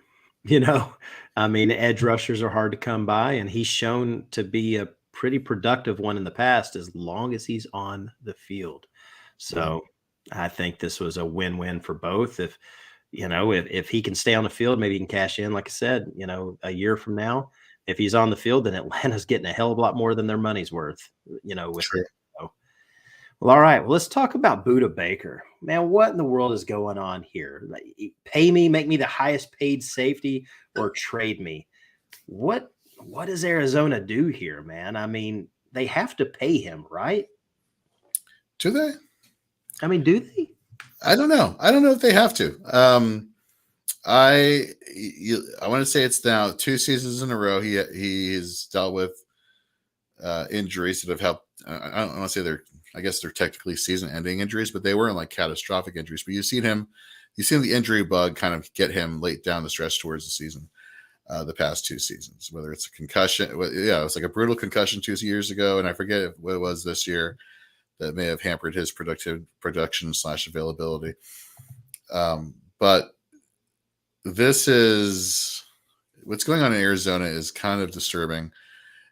I mean, edge rushers are hard to come by, and he's shown to be a pretty productive one in the past as long as he's on the field. So I think this was a win-win for both. If he can stay on the field, maybe he can cash in, like I said, a year from now. If he's on the field, then Atlanta's getting a hell of a lot more than their money's worth, with Sure. it. So, well, all right. Well, let's talk about Budda Baker. Man, what in the world is going on here? Pay me, make me the highest paid safety, or trade me. What does Arizona do here, man? I mean, they have to pay him, right? Do they? I mean, do they? I don't know. I don't know if they have to. I want to say it's now 2 seasons in a row he has dealt with injuries that have helped. I don't want to say I guess they're technically season-ending injuries, but they weren't like catastrophic injuries. But you've seen the injury bug kind of get him late down the stretch towards the season. The past 2 seasons, whether it's a concussion, it was like a brutal concussion 2 years ago, and I forget what it was this year that may have hampered his production / availability. But this is what's going on in Arizona is kind of disturbing.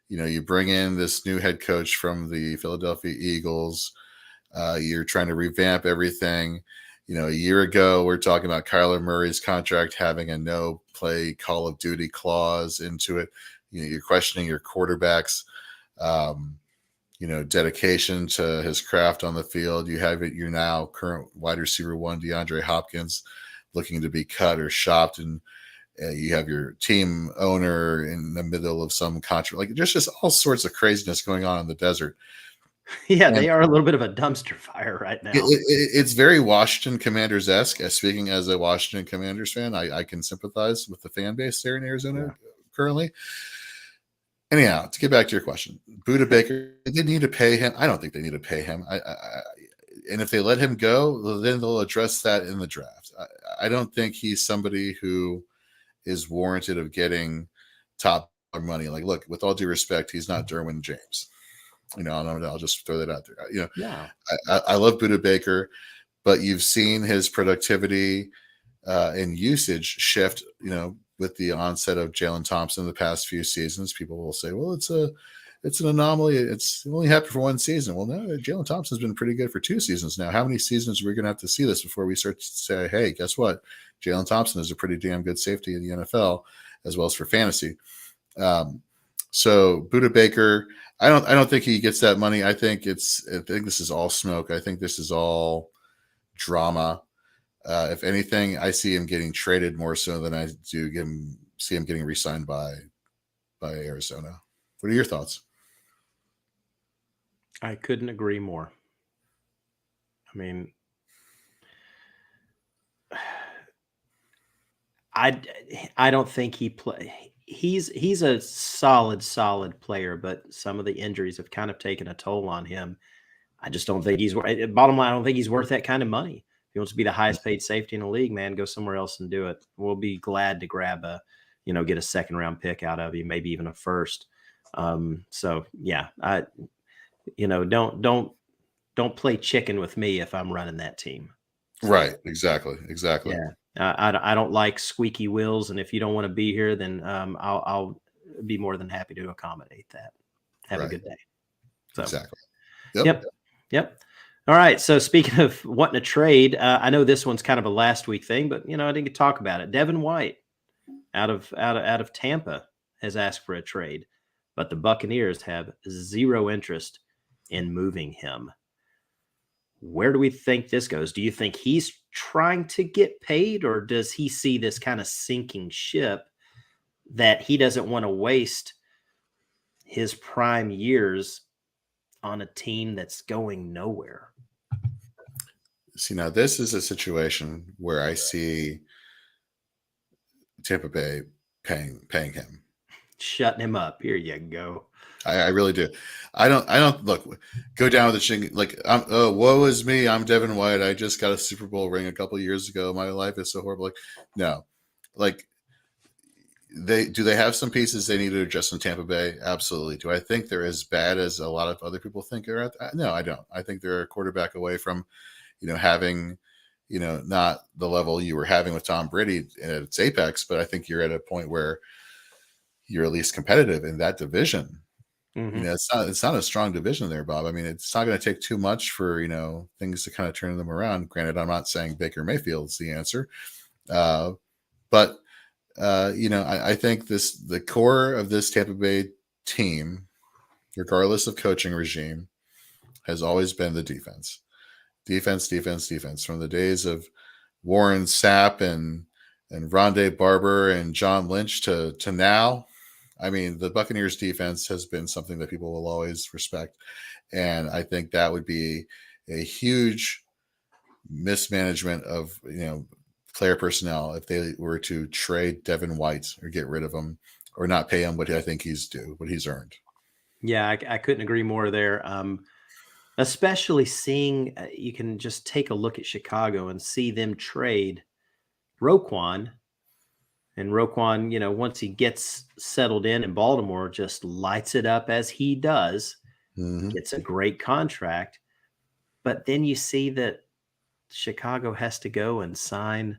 You bring in this new head coach from the Philadelphia Eagles. You're trying to revamp everything. A year ago, we're talking about Kyler Murray's contract having a no play Call of Duty clause into it. You're questioning your quarterback's, dedication to his craft on the field. You have your now current wide receiver 1, DeAndre Hopkins, looking to be cut or shopped, and you have your team owner in the middle of some contract. Like, there's just all sorts of craziness going on in the desert. Yeah, they are a little bit of a dumpster fire right now. It's very Washington Commanders-esque. Speaking as a Washington Commanders fan, I can sympathize with the fan base there in Arizona currently. Anyhow, to get back to your question, Budda Baker, they need to pay him. I don't think they need to pay him. And if they let him go, then they'll address that in the draft. I don't think he's somebody who is warranted of getting top money. Like, look, with all due respect, he's not Derwin James. I'll just throw that out there. I love Budda Baker, but you've seen his productivity and usage shift, with the onset of Jalen Thompson in the past few seasons. People will say, well, it's an anomaly. It only happened for 1 season. Well, no, Jalen Thompson's been pretty good for 2 seasons now. How many seasons are we going to have to see this before we start to say, hey, guess what? Jalen Thompson is a pretty damn good safety in the NFL, as well as for fantasy. So Budda Baker, I don't think he gets that money. I think this is all smoke. I think this is all drama. If anything, I see him getting traded more so than I do see him getting re-signed by Arizona. What are your thoughts? I couldn't agree more. I mean, I don't think he's a solid player, but some of the injuries have kind of taken a toll on him. I just don't think bottom line, I don't think he's worth that kind of money. If he wants to be the highest paid safety in the league, man, go somewhere else and do it. We'll be glad to grab get a second round pick out of you, maybe even a first. So yeah, don't play chicken with me if I'm running that team. Right. Exactly. Yeah. I don't like squeaky wheels. And if you don't want to be here, then I'll be more than happy to accommodate that. Have a good day. So, exactly. Yep. All right. So speaking of wanting to trade, I know this one's kind of a last week thing, but I didn't get to talk about it. Devin White, out of Tampa has asked for a trade, but the Buccaneers have zero interest in moving him. Where do we think this goes? Do you think he's trying to get paid, or does he see this kind of sinking ship that he doesn't want to waste his prime years on a team that's going nowhere? See, now this is a situation where I see Tampa Bay paying him. Shutting him up. Here you go. I really do. I don't look, go down with the ching like, woe is me. I'm Devin White. I just got a Super Bowl ring a couple of years ago. My life is so horrible. Like, no, like they have some pieces they need to adjust in Tampa Bay. Absolutely. Do I think they're as bad as a lot of other people think they're at? No, I don't. I think they're a quarterback away from, having, not the level you were having with Tom Brady at its apex, but I think you're at a point where you're at least competitive in that division. Mm-hmm. It's not a strong division there, Bob. I mean, it's not going to take too much for, things to kind of turn them around. Granted, I'm not saying Baker Mayfield's the answer. But I think the core of this Tampa Bay team, regardless of coaching regime, has always been the defense. Defense from the days of Warren Sapp and Rondé Barber and John Lynch to now. I mean, the Buccaneers defense has been something that people will always respect. And I think that would be a huge mismanagement of, player personnel if they were to trade Devin White or get rid of him or not pay him what I think he's due, what he's earned. Yeah, I couldn't agree more there. Especially seeing, you can just take a look at Chicago and see them trade Roquan. And Roquan, once he gets settled in Baltimore, just lights it up as he does, gets a great contract. But then you see that Chicago has to go and sign,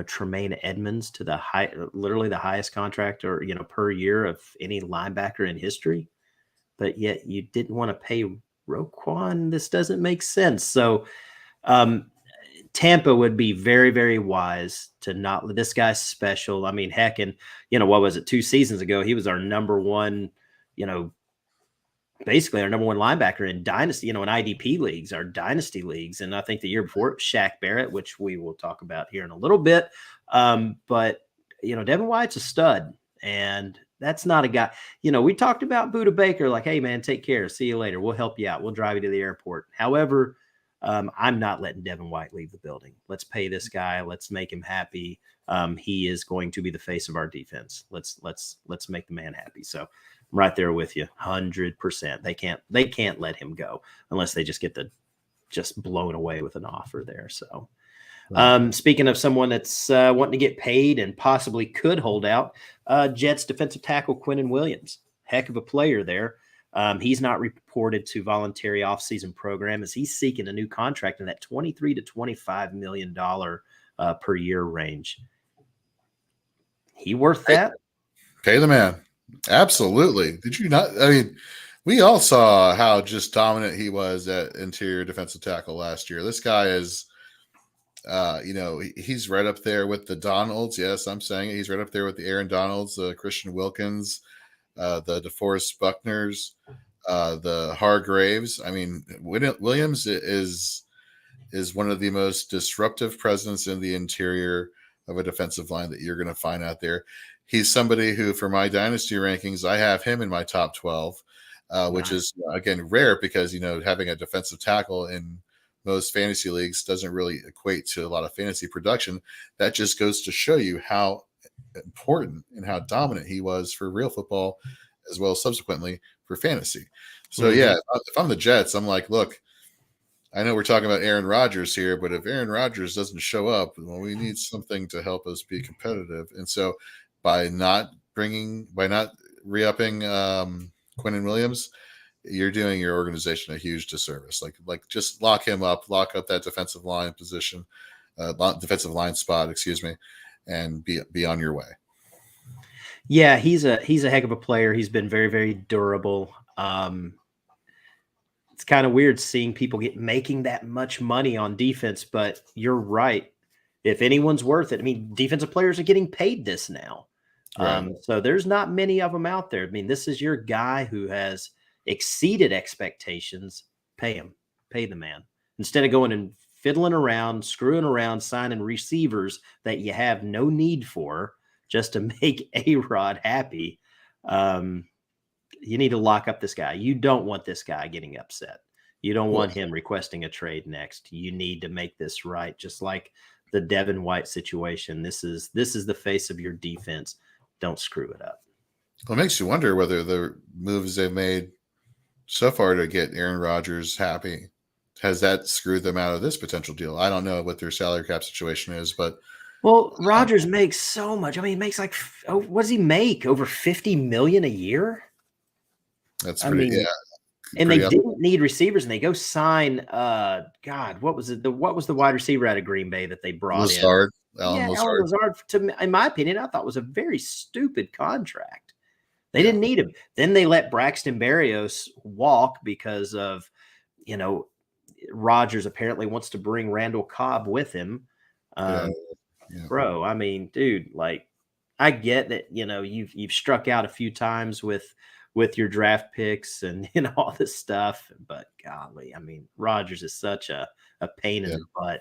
Tremaine Edmonds to literally the highest contract or, per year of any linebacker in history. But yet you didn't want to pay Roquan. This doesn't make sense. So, Tampa would be very, very wise to not. This guy's special. I mean, heck, and what was it? 2 seasons ago, he was our number one, basically our number one linebacker in Dynasty, in IDP leagues, our Dynasty leagues. And I think the year before, Shaq Barrett, which we will talk about here in a little bit. But Devin White's a stud, and that's not a guy. We talked about Budda Baker, like, hey man, take care, see you later, we'll help you out, we'll drive you to the airport. However, I'm not letting Devin White leave the building. Let's pay this guy. Let's make him happy. He is going to be the face of our defense. Let's make the man happy. So I'm right there with you, 100%. They can't let him go unless they just get just blown away with an offer there. So, speaking of someone that's wanting to get paid and possibly could hold out, Jets defensive tackle Quinnen Williams, heck of a player there. He's not reported to voluntary offseason program as he's seeking a new contract in that $23 to $25 million per year range. He worth that? Pay the man. Absolutely. Did you not? I mean, we all saw how just dominant he was at interior defensive tackle last year. This guy is, he's right up there with the Donalds. Yes, I'm saying it. He's right up there with the Aaron Donalds, Christian Wilkins, the DeForest Buckners, the Hargraves. I mean, Williams is one of the most disruptive presence in the interior of a defensive line that you're going to find out there. He's somebody who, for my dynasty rankings, I have him in my top 12, which is, again, rare because, having a defensive tackle in most fantasy leagues doesn't really equate to a lot of fantasy production. That just goes to show you how important and how dominant he was for real football as well as subsequently for fantasy. So yeah, if I'm the Jets, I'm like, look, I know we're talking about Aaron Rodgers here, but if Aaron Rodgers doesn't show up, well, we need something to help us be competitive. And so by not re-upping Quinnen Williams, you're doing your organization a huge disservice. Like just lock him up, lock up that defensive line position, defensive line spot, and be on your way. Yeah, he's a heck of a player. He's been very, very durable. It's kind of weird seeing people making that much money on defense, but you're right. if anyone's worth it. I mean, defensive players are getting paid this now. Right. So there's not many of them out there. I mean, this is your guy who has exceeded expectations. Pay him, pay the man, instead of going and fiddling around, screwing around, signing receivers that you have no need for just to make A-Rod happy. You need to lock up this guy. You don't want this guy getting upset. You don't want him requesting a trade next. You need to make this right, just like the Devin White situation. This is the face of your defense. Don't screw it up. Well, it makes you wonder whether the moves they've made so far to get Aaron Rodgers happy, has that screwed them out of this potential deal? I don't know what their salary cap situation is, but Rodgers makes so much. I mean, he makes like, what does he make? Over $50 million a year? That's pretty, And they didn't need receivers, and they go sign. God, what was it? What was the wide receiver out of Green Bay that they brought in? Alan Lazard. In my opinion, I thought was a very stupid contract. They didn't need him. Then they let Braxton Berrios walk because of, Rodgers apparently wants to bring Randall Cobb with him. Bro, I mean, dude, like, I get that, you've struck out a few times with your draft picks and all this stuff, but golly, I mean, Rodgers is such a pain in the butt.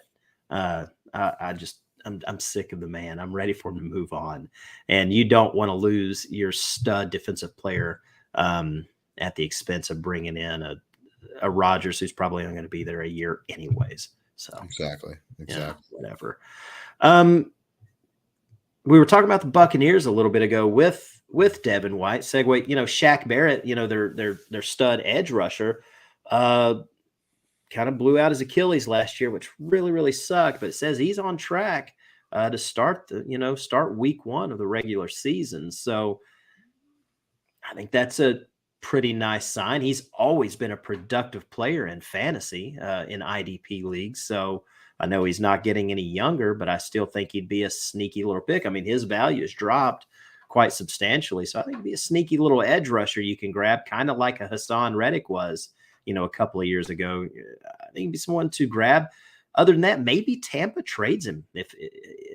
I'm sick of the man. I'm ready for him to move on, and you don't want to lose your stud defensive player at the expense of bringing in a Rodgers who's probably only going to be there a year anyways. So exactly. Whatever. We were talking about the Buccaneers a little bit ago with Devin White. Segue, Shaq Barrett, their stud edge rusher, kind of blew out his Achilles last year, which really, really sucked. But it says he's on track to start week 1 of the regular season. So I think that's a pretty nice sign. He's always been a productive player in fantasy, in IDP leagues. So I know he's not getting any younger, but I still think he'd be a sneaky little pick. I mean, his value has dropped quite substantially. So I think he'd be a sneaky little edge rusher you can grab, kind of like a Hassan Reddick was, a couple of years ago. I think he'd be someone to grab. Other than that, maybe Tampa trades him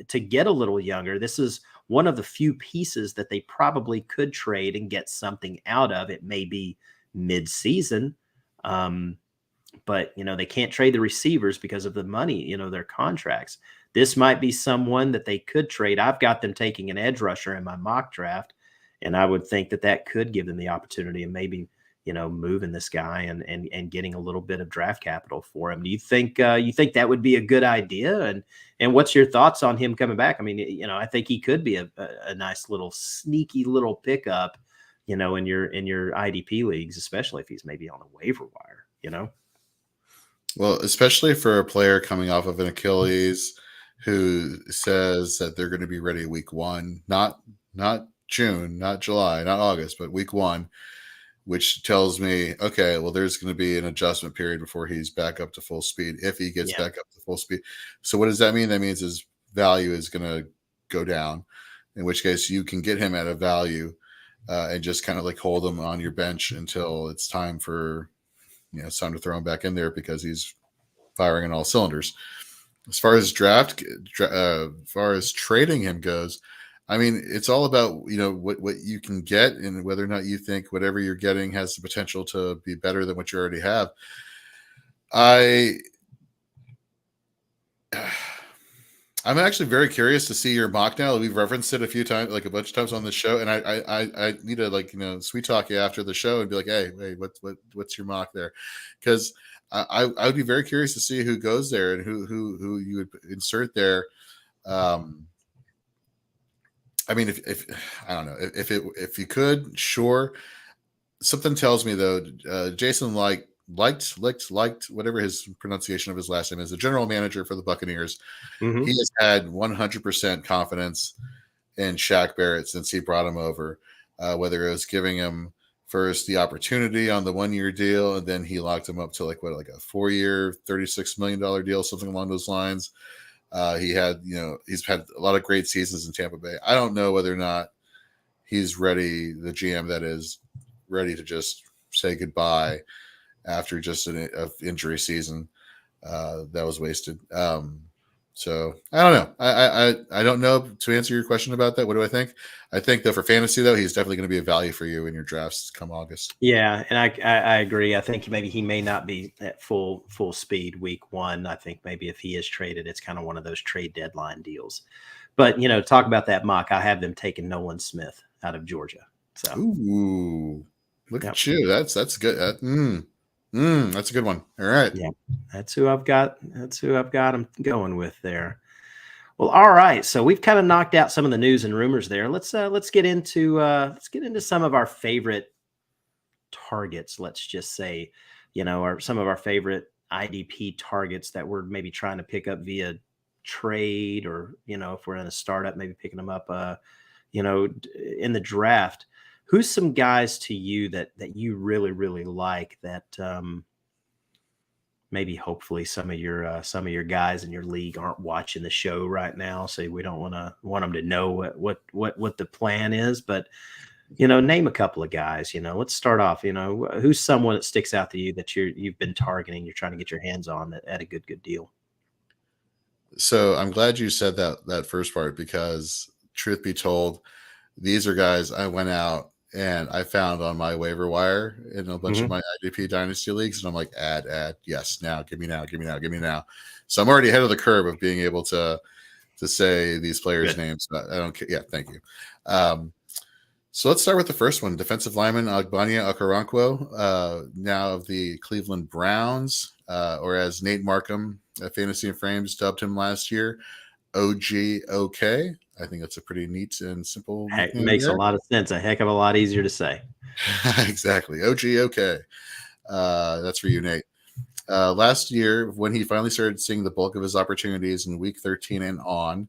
to get a little younger. This is one of the few pieces that they probably could trade and get something out of. It may be mid-season, but they can't trade the receivers because of the money, their contracts. This might be someone that they could trade. I've got them taking an edge rusher in my mock draft, and I would think that could give them the opportunity of maybe, moving this guy and getting a little bit of draft capital for him. Do you think that would be a good idea? And what's your thoughts on him coming back? I mean, I think he could be a nice little sneaky little pickup, in your IDP leagues, especially if he's maybe on the waiver wire, Well, especially for a player coming off of an Achilles who says that they're going to be ready week 1, not June, not July, not August, but week 1, which tells me, okay, well, there's going to be an adjustment period before he's back up to full speed, if he gets back up to full speed. So what does that mean? That means his value is going to go down, in which case you can get him at a value and just kind of like hold him on your bench until it's time for, it's time to throw him back in there because he's firing on all cylinders. As far as as far as trading him goes, I mean, it's all about, what you can get and whether or not you think whatever you're getting has the potential to be better than what you already have. I'm actually very curious to see your mock now. We've referenced it a few times, like a bunch of times on the show, and I need to sweet talk you after the show and be like, hey, what's your mock there? Because I would be very curious to see who goes there and who you would insert there. I mean, if I don't know if you could, sure. Something tells me though, Jason liked whatever his pronunciation of his last name is, the general manager for the Buccaneers. Mm-hmm. He has had 100% confidence in Shaq Barrett since he brought him over, whether it was giving him first the opportunity on the 1-year deal, and then he locked him up to like a 4-year, $36 million deal, something along those lines. He's had a lot of great seasons in Tampa Bay. I don't know whether or not he's ready, the GM that is ready to just say goodbye after just an injury season that was wasted. So I don't know. I don't know to answer your question about that. What do I think? I think that for fantasy though, he's definitely going to be a value for you in your drafts come August. Yeah, and I agree. I think maybe he may not be at full speed week one. I think maybe if he is traded, it's kind of one of those trade deadline deals. But talk about that mock. I have them taking Nolan Smith out of Georgia. So Ooh, look yep. at you. That's good. That's a good one. All right. Yeah, that's who I've got. That's who I've got. I'm going with there. Well, all right. So we've kind of knocked out some of the news and rumors there. Let's get into some of our favorite targets. Let's just say, or some of our favorite IDP targets that we're maybe trying to pick up via trade, or if we're in a startup, maybe picking them up, in the draft. Who's some guys to you that you really really like that? Maybe hopefully some of your guys in your league aren't watching the show right now, so we don't want them to know what the plan is. But name a couple of guys. Let's start off. Who's someone that sticks out to you that you've been targeting, you're trying to get your hands on at a good deal. So I'm glad you said that first part, because truth be told, these are guys I went out and I found on my waiver wire in a bunch of my IDP Dynasty leagues, and I'm like, add, yes, now, give me now. So I'm already ahead of the curve of being able to say these players' names. But I don't care. Yeah, thank you. So let's start with the first one, defensive lineman Agbanya Okoronkwo, now of the Cleveland Browns, or as Nate Markham at Fantasy and Frames dubbed him last year, OGOK. I think that's a pretty neat and simple. It makes a lot of sense. A heck of a lot easier to say. Exactly. OGOK. That's for you, Nate. Last year, when he finally started seeing the bulk of his opportunities in week 13 and on,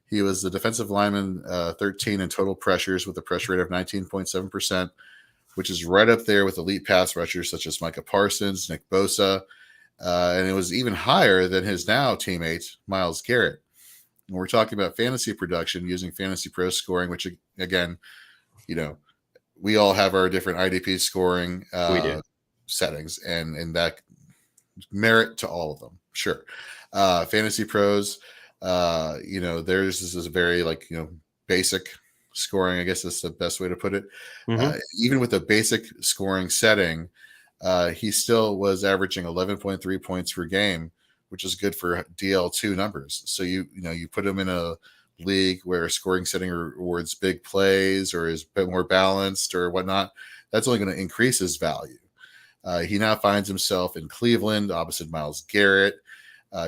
he was the defensive lineman 13 in total pressures with a pressure rate of 19.7%, which is right up there with elite pass rushers such as Micah Parsons, Nick Bosa, and it was even higher than his now teammate, Myles Garrett. And we're talking about fantasy production using Fantasy Pro scoring, which, again, we all have our different IDP scoring settings, and that merit to all of them. Sure. Fantasy Pros, theirs is a very basic scoring. I guess that's the best way to put it. Even with a basic scoring setting, he still was averaging 11.3 points per game, which is good for DL2 numbers. So you put him in a league where scoring setting rewards big plays or is a bit more balanced or whatnot, that's only going to increase his value. He now finds himself in Cleveland opposite Myles Garrett.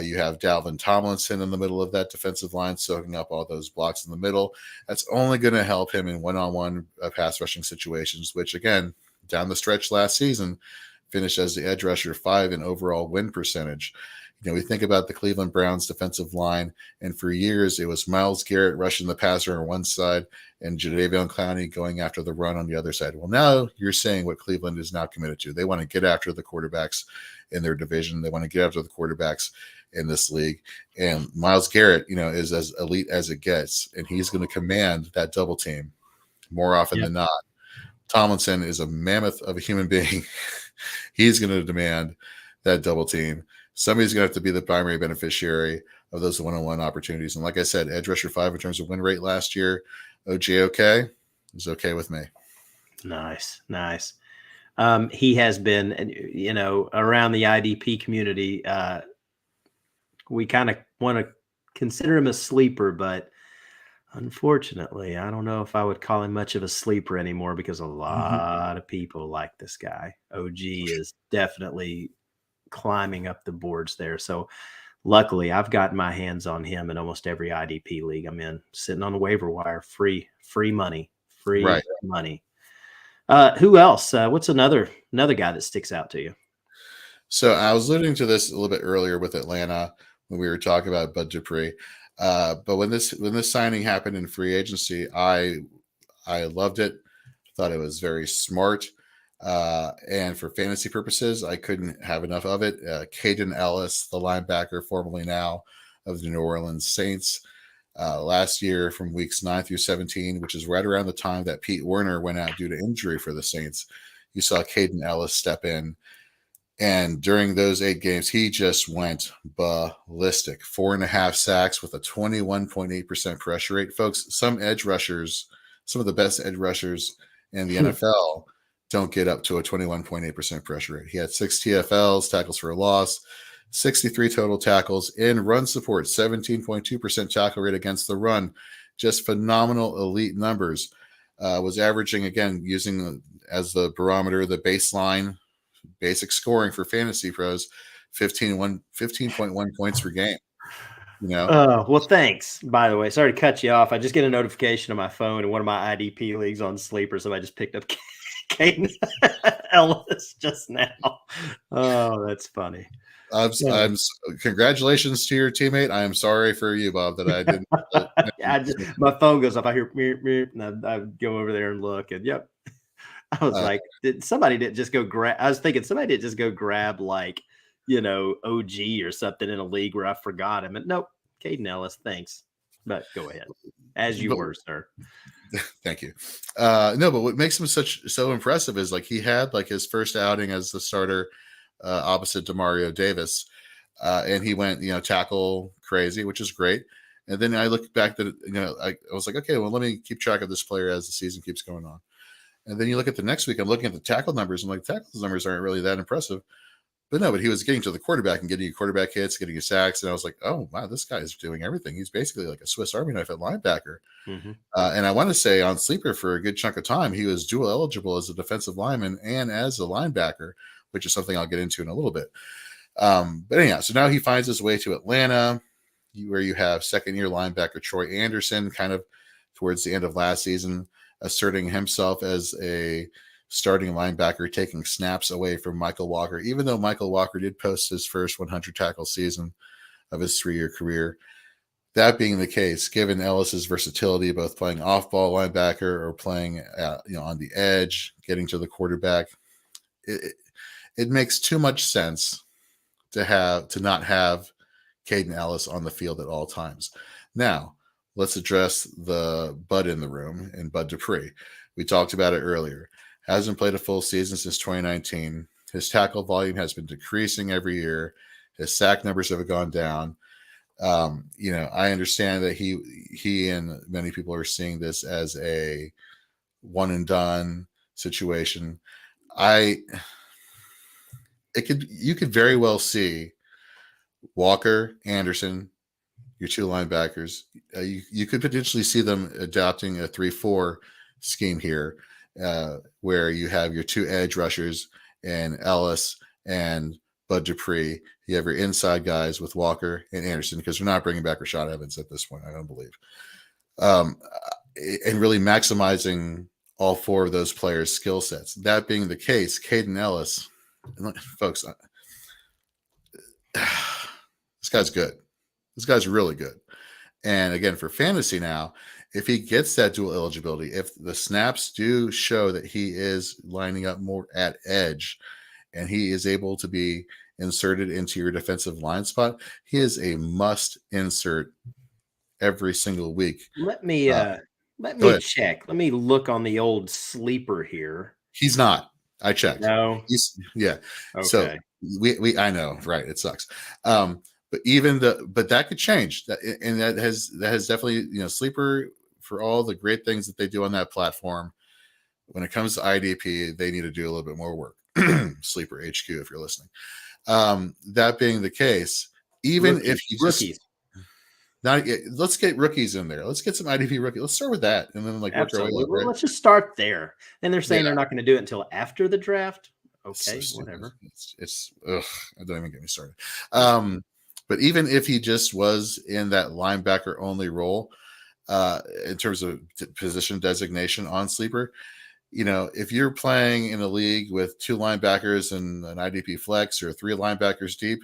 You have Dalvin Tomlinson in the middle of that defensive line, soaking up all those blocks in the middle. That's only going to help him in one-on-one pass rushing situations, which, again, down the stretch last season, finished as the edge rusher 5 in overall win percentage. We think about the Cleveland Browns defensive line, and for years it was Myles Garrett rushing the passer on one side and Jadeveon Clowney going after the run on the other side. Well, now you're saying what Cleveland is now committed to. They want to get after the quarterbacks in their division. They want to get after the quarterbacks in this league. And Myles Garrett, is as elite as it gets, and he's going to command that double team more often than not. Tomlinson is a mammoth of a human being. He's going to demand that double team. Somebody's going to have to be the primary beneficiary of those one-on-one opportunities. And like I said, edge rusher 5 in terms of win rate last year, OGOK is okay with me. Nice. He has been, around the IDP community. We kind of want to consider him a sleeper, but unfortunately, I don't know if I would call him much of a sleeper anymore because a lot of people like this guy. OG is definitely climbing up the boards there. So luckily I've gotten my hands on him in almost every IDP league I'm in, sitting on the waiver wire, free money. Who else? What's another guy that sticks out to you? So I was alluding to this a little bit earlier with Atlanta when we were talking about Bud Dupree. But when this signing happened in free agency, I loved it. Thought it was very smart. And for fantasy purposes, I couldn't have enough of it. Caden Ellis, the linebacker, formerly now of the New Orleans Saints, last year from weeks 9 through 17, which is right around the time that Pete Werner went out due to injury for the Saints. You saw Caden Ellis step in. And during those 8 games, he just went ballistic. 4.5 sacks with a 21.8% pressure rate. Folks, some edge rushers, some of the best edge rushers in the NFL don't get up to a 21.8% pressure rate. He had 6 TFLs, tackles for a loss, 63 total tackles in run support, 17.2% tackle rate against the run. Just phenomenal elite numbers. Was averaging, again, using as the barometer, the baseline basic scoring for fantasy pros, 15.1 points per game. Well, thanks. By the way, sorry to cut you off. I just get a notification on my phone in one of my IDP leagues on Sleeper. Somebody just picked up Caden Ellis just now. Oh, that's funny. Congratulations to your teammate. I am sorry for you, Bob, that I didn't. My phone goes off. I hear meep, meep, and I go over there and look, and yep. I was like, somebody didn't just go grab? I was thinking somebody didn't just go grab like, OG or something in a league where I forgot him. And nope, Caden Ellis, thanks. But go ahead, as you were, sir. Thank you. No, but what makes him so impressive is like he had like his first outing as the starter opposite Demario Davis, and he went tackle crazy, which is great. And then I look back that I was like, okay, well, let me keep track of this player as the season keeps going on. And then you look at the next week, I'm looking at the tackle numbers. I'm like, tackle numbers aren't really that impressive. But no, but he was getting to the quarterback and getting you quarterback hits, getting you sacks. And I was like, oh, wow, this guy is doing everything. He's basically like a Swiss Army knife at linebacker. Mm-hmm. And I want to say on Sleeper for a good chunk of time, he was dual eligible as a defensive lineman and as a linebacker, which is something I'll get into in a little bit. But anyhow, so now he finds his way to Atlanta, where you have second-year linebacker Troy Anderson kind of towards the end of last season, asserting himself as a starting linebacker, taking snaps away from Michael Walker, even though Michael Walker did post his first 100 tackle season of his 3-year career. That being the case, given Ellis's versatility, both playing off-ball linebacker or playing on the edge, getting to the quarterback, it makes too much sense to not have Caden Ellis on the field at all times. Now, let's address the bud in the room and Bud Dupree. We talked about it earlier. Hasn't played a full season since 2019. His tackle volume has been decreasing every year. His sack numbers have gone down. I understand that he and many people are seeing this as a one and done situation. You could very well see Walker, Anderson, your 2 linebackers. You could potentially see them adopting a 3-4 scheme here, where you have your 2 edge rushers and Ellis and Bud Dupree. You have your inside guys with Walker and Anderson, because they're not bringing back Rashad Evans at this point, I don't believe. And really maximizing all 4 of those players' skill sets. That being the case, Caden Ellis, folks, this guy's good. This guy's really good. And again, for fantasy now, if he gets that dual eligibility, if the snaps do show that he is lining up more at edge and he is able to be inserted into your defensive line spot, he is a must insert every single week. Let me check. Let me look on the old Sleeper here. He's not. I checked. No. Yeah. Okay. So we I know, right? It sucks. But that could change. And that has definitely, Sleeper, for all the great things that they do on that platform, when it comes to IDP, they need to do a little bit more work. Sleeper HQ, if you're listening. That being the case, even if you rookies. Let's get rookies in there. Let's get some IDP rookies. Let's start with that, and then work our way up, right? Let's just start there. And they're saying they're not going to do it until after the draft. Okay, whatever. It's don't even get me started. But even if he just was in that linebacker only role, in terms of position designation on Sleeper, if you're playing in a league with 2 linebackers and an IDP flex or 3 linebackers deep,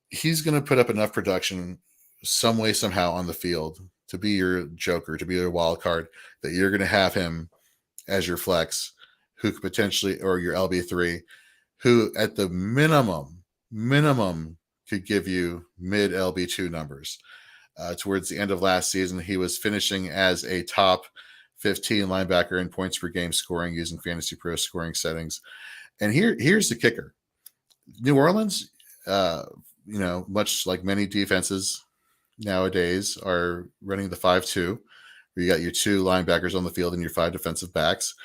he's going to put up enough production some way, somehow on the field to be your joker, to be your wild card, that you're going to have him as your flex, who could potentially, or your LB3, who at the minimum could give you mid LB2 numbers. Towards the end of last season, he was finishing as a top 15 linebacker in points per game scoring using Fantasy Pro scoring settings. And here's the kicker. New Orleans, much like many defenses nowadays, are running the 5-2, where you got your 2 linebackers on the field and your 5 defensive backs.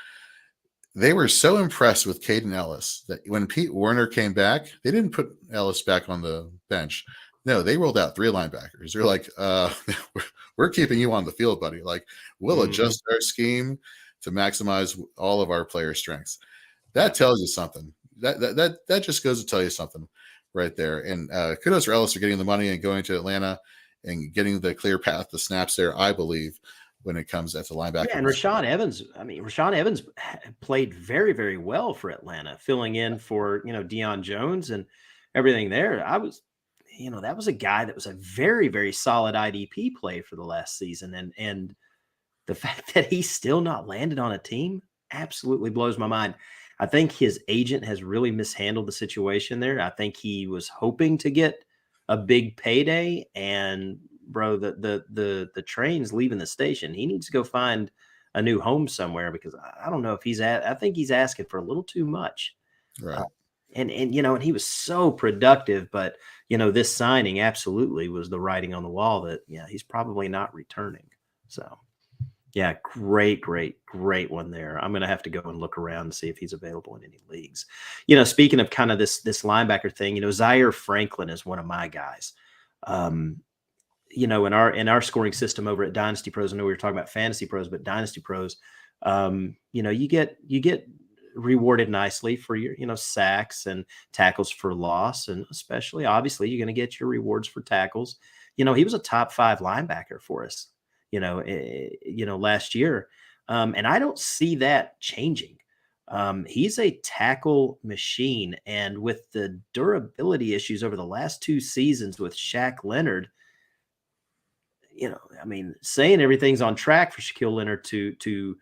They were so impressed with Caden Ellis that when Pete Warner came back, they didn't put Ellis back on the bench. No, they rolled out 3 linebackers. They're like, we're keeping you on the field, buddy. Like, we'll adjust our scheme to maximize all of our player strengths. That tells you something. That just goes to tell you something right there. And kudos for Ellis for getting the money and going to Atlanta and getting the clear path to snaps there, I believe, when it comes at the linebacker. Yeah, and Rashaan Evans played very, very well for Atlanta, filling in for, Deion Jones and everything there. That was a guy that was a very, very solid IDP play for the last season. And the fact that he's still not landed on a team absolutely blows my mind. I think his agent has really mishandled the situation there. I think he was hoping to get a big payday, and bro, the train's leaving the station. He needs to go find a new home somewhere, because I don't know if I think he's asking for a little too much. Right. And he was so productive, but this signing absolutely was the writing on the wall that, he's probably not returning. So yeah, great one there. I'm going to have to go and look around and see if he's available in any leagues. Speaking of kind of this linebacker thing, Zaire Franklin is one of my guys. In our scoring system over at Dynasty Pros, I know we were talking about Fantasy Pros, but Dynasty Pros, you get rewarded nicely for your, sacks and tackles for loss. And especially, obviously, you're going to get your rewards for tackles. He was a top 5 linebacker for us, last year. And I don't see that changing. He's a tackle machine. And with the durability issues over the last 2 seasons with Shaq Leonard, saying everything's on track for Shaquille Leonard to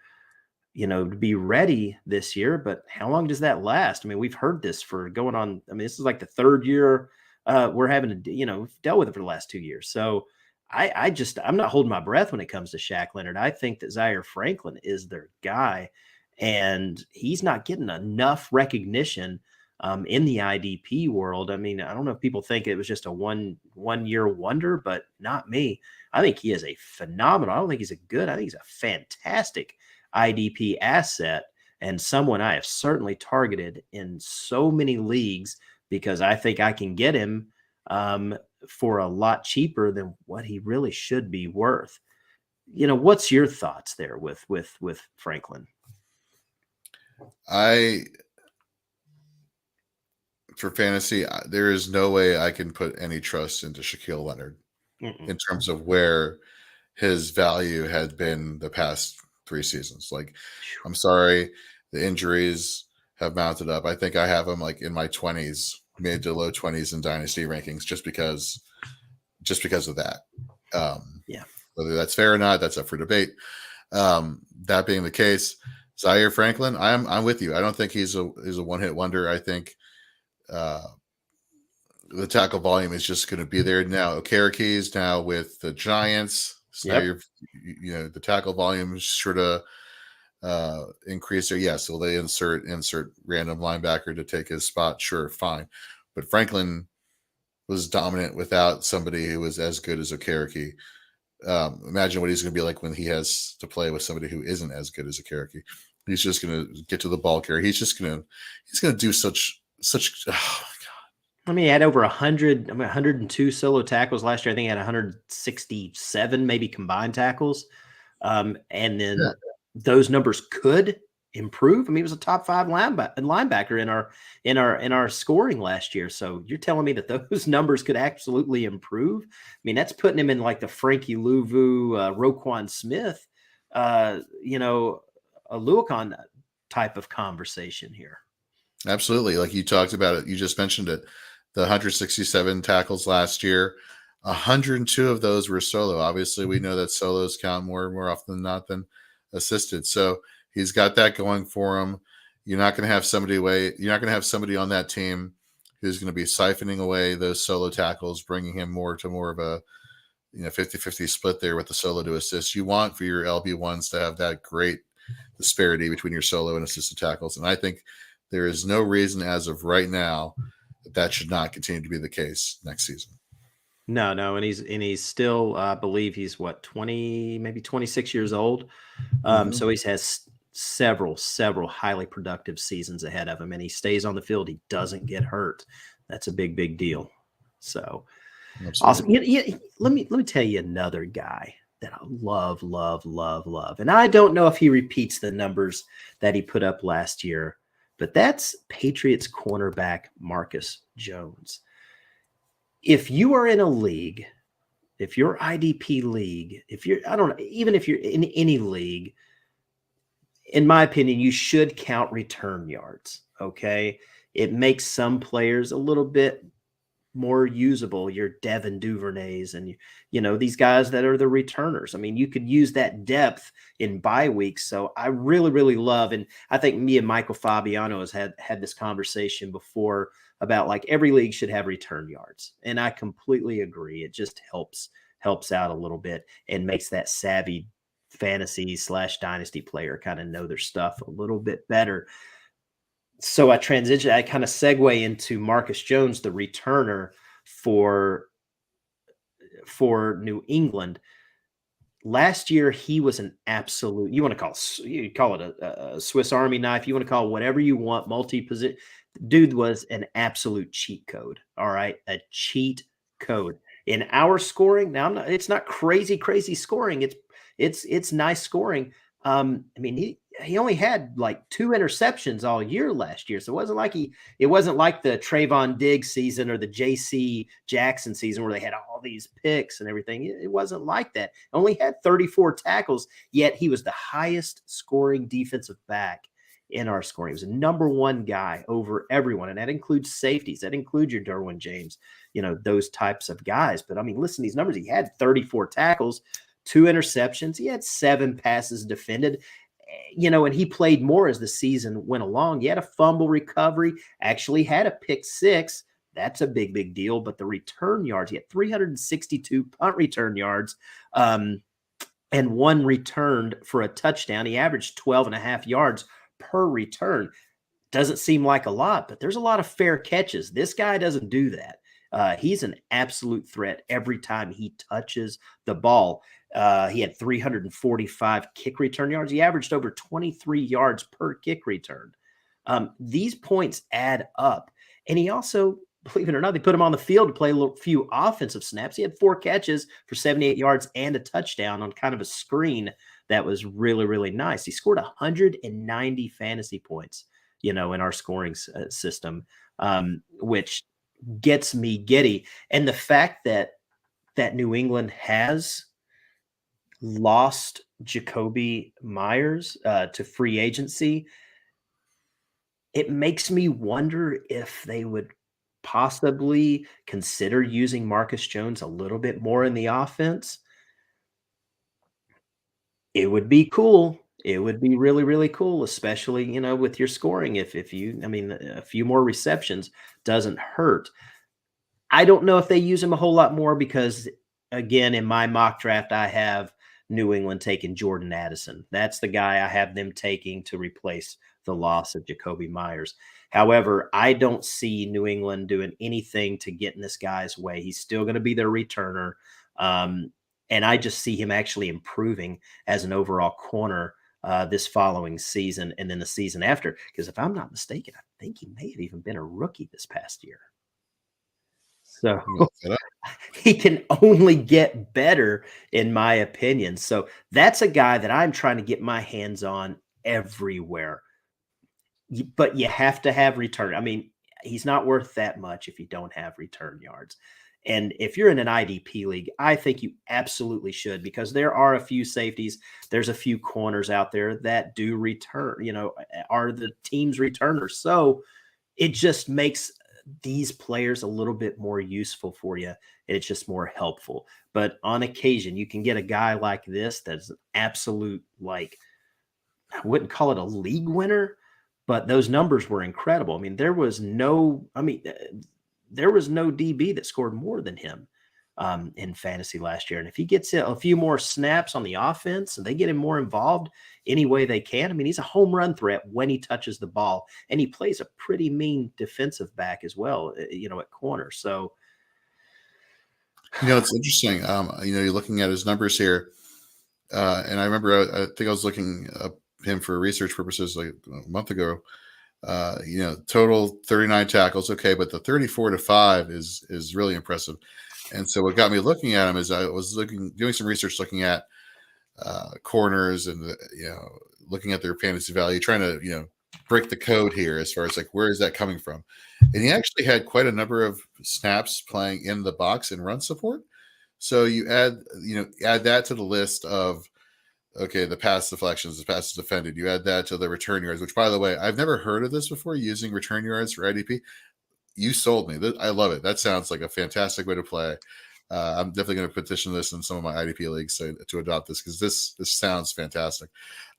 be ready this year, but how long does that last? We've heard this for going on. This is like the 3rd year we're having to, we've dealt with it for the last 2 years. So I'm not holding my breath when it comes to Shaq Leonard. I think that Zaire Franklin is their guy, and he's not getting enough recognition in the IDP world. I don't know if people think it was just a one-year wonder, but not me. I think he is a phenomenal. I don't think he's I think he's a fantastic IDP asset, and someone I have certainly targeted in so many leagues, because I think I can get him for a lot cheaper than what he really should be worth. What's your thoughts there with Franklin? For fantasy, there is no way I can put any trust into Shaquille Leonard in terms of where his value had been the past 3 seasons. Like, I'm sorry, the injuries have mounted up. I think I have him like in my 20s, mid to low 20s in dynasty rankings, just because of that. Whether that's fair or not, that's up for debate. That being the case, Zaire Franklin, I'm with you. I don't think he's a one-hit wonder. I think the tackle volume is just going to be there now. Okereke's now with the Giants. So now the tackle volume is sure to increase there. Yes, will they insert random linebacker to take his spot? Sure, fine. But Franklin was dominant without somebody who was as good as Okereke. Imagine what he's going to be like when he has to play with somebody who isn't as good as Okereke. He's just going to get to the ball carrier. He's going to do such. Oh my God! He had over 102 solo tackles last year. I think he had 167 maybe combined tackles, and then those numbers could improve. He was a top 5 linebacker in our scoring last year. So you're telling me that those numbers could absolutely improve? That's putting him in like the Frankie Louvu, Roquan Smith, a Luakon type of conversation here. Absolutely. Like you talked about it. You just mentioned it. The 167 tackles last year, 102 of those were solo. Obviously, we know that solos count more often than not than assisted. So he's got that going for him. You're not going to have somebody on that team who's going to be siphoning away those solo tackles, bringing him more of a 50-50 split there with the solo to assist. You want for your LB1s to have that great disparity between your solo and assisted tackles. And I think there is no reason as of right now that should not continue to be the case next season. No, and he's still, I believe he's what, 20, maybe 26 years old. So he has several highly productive seasons ahead of him, and he stays on the field. He doesn't get hurt. That's a big deal. So awesome. Let me tell you another guy that I love. And I don't know if he repeats the numbers that he put up last year, but that's Patriots cornerback Marcus Jones. If you are in a league, if you're IDP league, even if you're in any league, in my opinion, you should count return yards. Okay. It makes some players a little bit more usable, your Devin Duvernays and, these guys that are the returners. I mean, you could use that depth in bye weeks. So I really love, and I think me and Michael Fabiano has had this conversation before about like every league should have return yards. And I completely agree. It just helps out a little bit and makes that savvy fantasy / dynasty player kind of know their stuff a little bit better. So I kind of segue into Marcus Jones, the returner for New England. Last year, he was an absolute, you call it a Swiss Army knife. You want to call it whatever you want, multi-position. Dude was an absolute cheat code. All right. A cheat code in our scoring. Now, it's not crazy scoring. It's nice scoring. I mean, he only had like 2 interceptions all year last year. So it wasn't like the Trayvon Diggs season or the JC Jackson season where they had all these picks and everything. It wasn't like that. Only had 34 tackles, yet he was the highest scoring defensive back in our scoring. He was a number 1 guy over everyone. And that includes safeties. That includes your Derwin James, those types of guys. But I mean, listen to these numbers. He had 34 tackles, 2 interceptions. He had 7 passes defended, and he played more as the season went along. He had a fumble recovery, actually had a pick 6. That's a big deal. But the return yards, he had 362 punt return yards, and 1 returned for a touchdown. He averaged 12.5 yards per return. Doesn't seem like a lot, but there's a lot of fair catches. This guy doesn't do that. He's an absolute threat every time he touches the ball. He had 345 kick return yards. He averaged over 23 yards per kick return. These points add up. And he also, believe it or not, they put him on the field to play a few offensive snaps. He had 4 catches for 78 yards and a touchdown on kind of a screen that was really nice. He scored 190 fantasy points, in our scoring system, which gets me giddy. And the fact that New England has lost Jacoby Myers to free agency, it makes me wonder if they would possibly consider using Marcus Jones a little bit more in the offense. It would be cool. It would be really cool, especially, with your scoring. If a few more receptions doesn't hurt. I don't know if they use him a whole lot more because, again, in my mock draft, I have New England taking Jordan Addison. That's the guy I have them taking to replace the loss of Jacoby Myers. However, I don't see New England doing anything to get in this guy's way. He's still going to be their returner. And I just see him actually improving as an overall corner this following season and then the season after. Because if I'm not mistaken, I think he may have even been a rookie this past year. So he can only get better, in my opinion. So that's a guy that I'm trying to get my hands on everywhere. But you have to have return. I mean, he's not worth that much if you don't have return yards. And if you're in an IDP league, I think you absolutely should, because there are a few safeties. There's a few corners out there that do return, are the team's returners. So it just makes these players a little bit more useful for you. And it's just more helpful. But on occasion, you can get a guy like this that's an absolute, I wouldn't call it a league winner, but those numbers were incredible. I mean, there was no DB that scored more than him in fantasy last year. And if he gets a few more snaps on the offense and they get him more involved any way they can, I mean, he's a home run threat when he touches the ball, and he plays a pretty mean defensive back as well, at corner. So, It's interesting. You're looking at his numbers here, and I remember I think I was looking up him for research purposes like a month ago. Total 39 tackles, okay, but the 34-5 is really impressive. And so what got me looking at him is I was doing some research, looking at corners and looking at their fantasy value, trying to break the code here as far as like where is that coming from. And he actually had quite a number of snaps playing in the box and run support. So you add that to the list of, okay, the pass deflections, the passes defended. You add that to the return yards, which, by the way, I've never heard of this before, using return yards for IDP. You sold me. I love it. That sounds like a fantastic way to play. I'm definitely going to petition this in some of my IDP leagues to adopt this, because this sounds fantastic.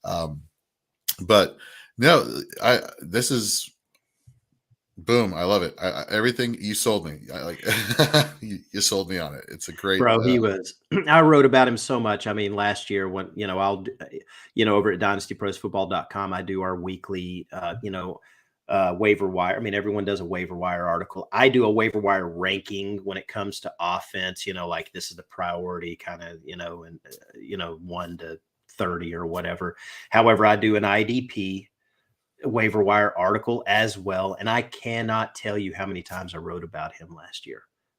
But no, this is boom. I love it. Everything you sold me. I like you sold me on it. It's a great bro. He was. I wrote about him so much. I mean, last year when I'll over at dynastyprosfootball.com, I do our weekly waiver wire. I mean, everyone does a waiver wire article. I do a waiver wire ranking when it comes to offense. Like this is the priority kind of and 1 to 30 or whatever. However, I do an IDP waiver wire article as well, and I cannot tell you how many times I wrote about him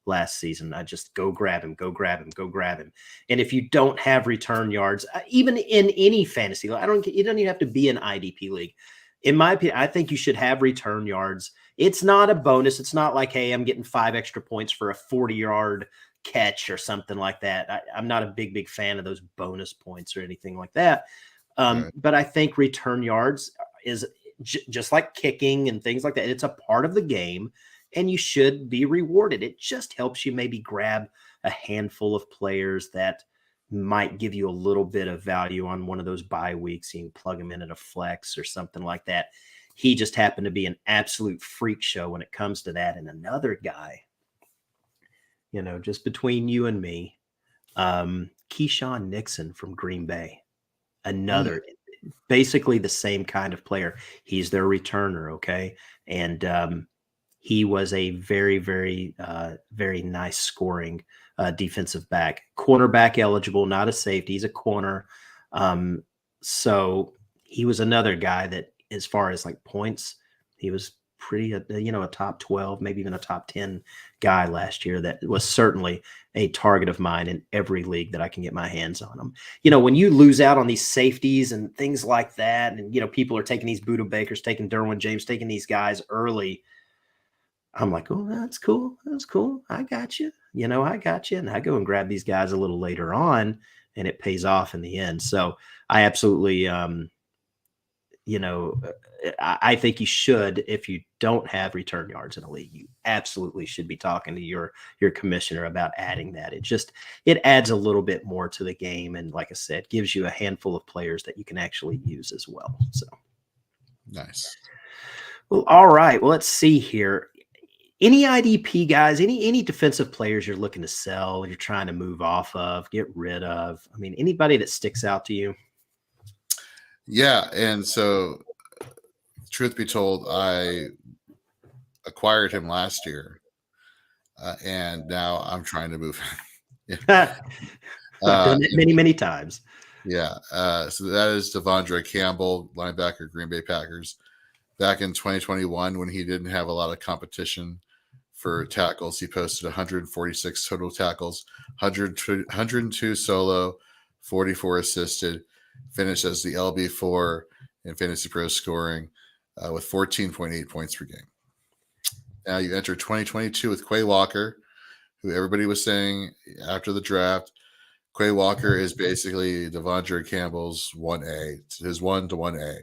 last season. I just go grab him. And if you don't have return yards, even in any fantasy, you don't even have to be an IDP league. In my opinion, I think you should have return yards. It's not a bonus. It's not like, hey, I'm getting 5 extra points for a 40-yard catch or something like that. I'm not a big fan of those bonus points or anything like that. Right. But I think return yards is just like kicking and things like that. It's a part of the game, and you should be rewarded. It just helps you maybe grab a handful of players that might give you a little bit of value on one of those bye weeks. You can plug him in at a flex or something like that. He just happened to be an absolute freak show when it comes to that. And another guy, just between you and me, Keyshawn Nixon from Green Bay, another basically the same kind of player. He's their returner. Okay. And he was a very, very, very nice scoring defensive back, cornerback eligible, not a safety. He's a corner. So he was another guy that, as far as like points, he was pretty, a top 12, maybe even a top 10 guy last year. That was certainly a target of mine in every league that I can get my hands on him. When you lose out on these safeties and things like that, and, people are taking these Buda Bakers, taking Derwin James, taking these guys early, I'm like, oh, that's cool. That's cool. I got you. I got you. And I go and grab these guys a little later on, and it pays off in the end. So I absolutely, I think you should, if you don't have return yards in a league, you absolutely should be talking to your commissioner about adding that. It adds a little bit more to the game. And like I said, gives you a handful of players that you can actually use as well. So Nice. Well, all right. Well, let's see here. Any IDP guys, any defensive players you're looking to sell, you're trying to move off of, get rid of? I mean, anybody that sticks out to you? Yeah, and so truth be told, I acquired him last year, and now I'm trying to move him. I've done it many times. Yeah, so that is Devondre Campbell, linebacker, Green Bay Packers. Back in 2021, when he didn't have a lot of competition for tackles, he posted 146 total tackles, 102 solo, 44 assisted, finished as the LB4 in Fantasy Pro scoring with 14.8 points per game. Now you enter 2022 with Quay Walker, who everybody was saying after the draft, Quay Walker is basically Devondre Campbell's 1A, his 1 to 1A.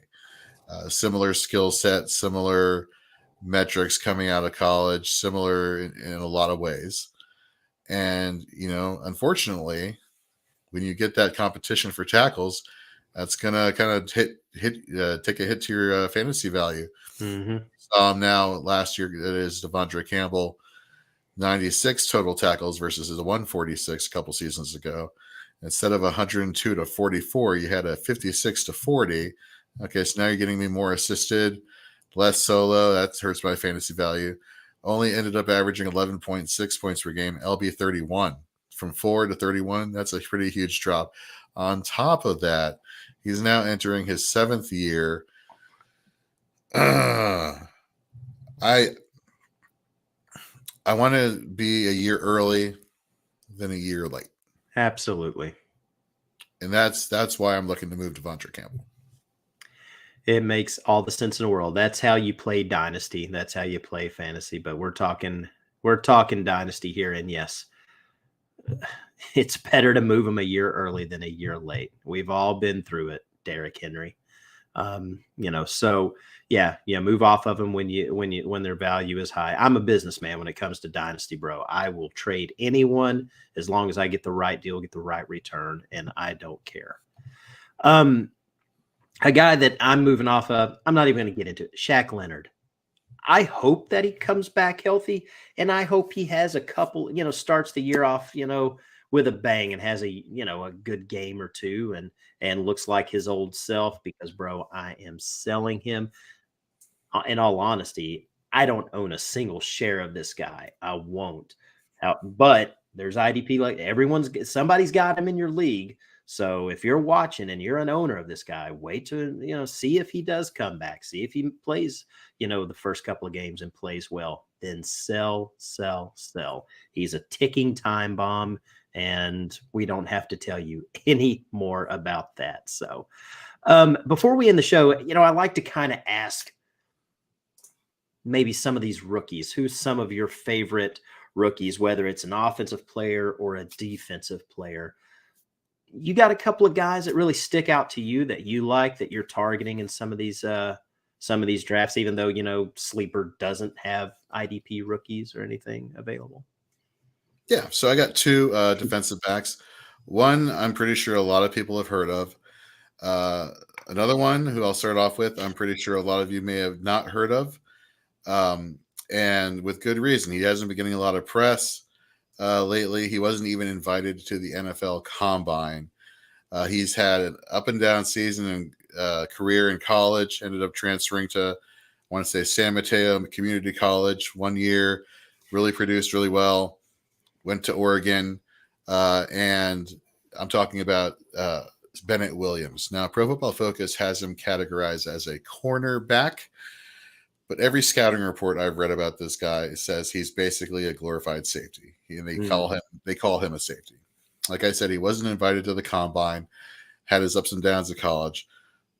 Similar skill set, similar metrics coming out of college, similar in a lot of ways. And, unfortunately, when you get that competition for tackles, that's going to kind of take a hit to your fantasy value. Mm-hmm. Now, last year, it is Devondre Campbell. 96 total tackles versus his 146 a couple seasons ago. Instead of 102 to 44, you had a 56 to 40. Okay, so now you're getting me more assisted, less solo. That hurts my fantasy value. Only ended up averaging 11.6 points per game, LB 31. From 4 to 31, that's a pretty huge drop. On top of that, he's now entering his 7th year. I want to be a year early than a year late. Absolutely. And that's why I'm looking to move Devontae Campbell. It makes all the sense in the world. That's how you play Dynasty. That's how you play fantasy. But we're talking Dynasty here, and yes, it's better to move them a year early than a year late. We've all been through it, Derrick Henry. So yeah, move off of them when their value is high. I'm a businessman when it comes to Dynasty, bro. I will trade anyone as long as I get the right deal, get the right return, and I don't care. A guy that I'm moving off of, I'm not even going to get into it. Shaq Leonard. I hope that he comes back healthy, and I hope he has a couple, starts the year off, with a bang and has a good game or two and looks like his old self because, bro, I am selling him. In all honesty, I don't own a single share of this guy. I won't. But there's IDP, like somebody's got him in your league. So if you're watching and you're an owner of this guy, wait to, see if he does come back, see if he plays, the first couple of games and plays well, then sell. He's a ticking time bomb, and we don't have to tell you any more about that. So before we end the show, I like to kind of ask maybe some of these rookies, who's some of your favorite rookies, whether it's an offensive player or a defensive player. You got a couple of guys that really stick out to you that you like, that you're targeting in some of these drafts, even though, Sleeper doesn't have IDP rookies or anything available. Yeah. So I got 2 defensive backs. One, I'm pretty sure a lot of people have heard of. Another one who I'll start off with, I'm pretty sure a lot of you may have not heard of. And with good reason. He hasn't been getting a lot of press lately. He wasn't even invited to the NFL Combine. He's had an up and down season and career in college. Ended up transferring to, I want to say, San Mateo Community College 1 year. Really produced really well. Went to Oregon, and I'm talking about Bennett Williams. Now, Pro Football Focus has him categorized as a cornerback. But every scouting report I've read about this guy says he's basically a glorified safety. They call him a safety. Like I said, he wasn't invited to the combine, had his ups and downs at college,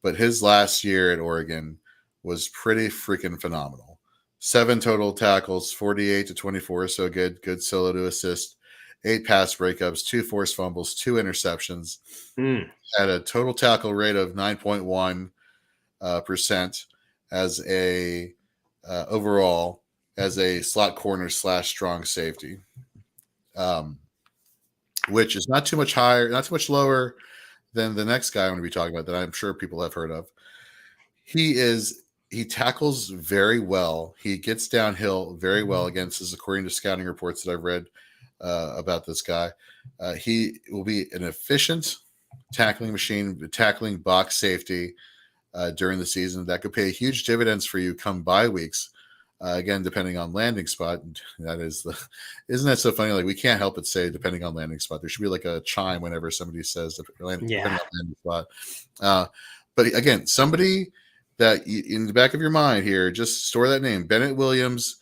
but his last year at Oregon was pretty freaking phenomenal. 7 total tackles, 48 to 24, so good solo to assist, 8 pass breakups, 2 forced fumbles, 2 interceptions. Had a total tackle rate of 9.1% as a overall as a slot corner / strong safety, which is not too much higher, not too much lower than the next guy I'm going to be talking about that I'm sure people have heard of. He tackles very well. He gets downhill very well against us, according to scouting reports that I've read about this guy. He will be an efficient tackling machine, tackling box safety during the season. That could pay huge dividends for you come bye weeks. Again, depending on landing spot. Isn't that so funny? Like, we can't help but say depending on landing spot. There should be like a chime whenever somebody says depending on landing spot. But again, somebody that in the back of your mind here, just store that name, Bennett Williams.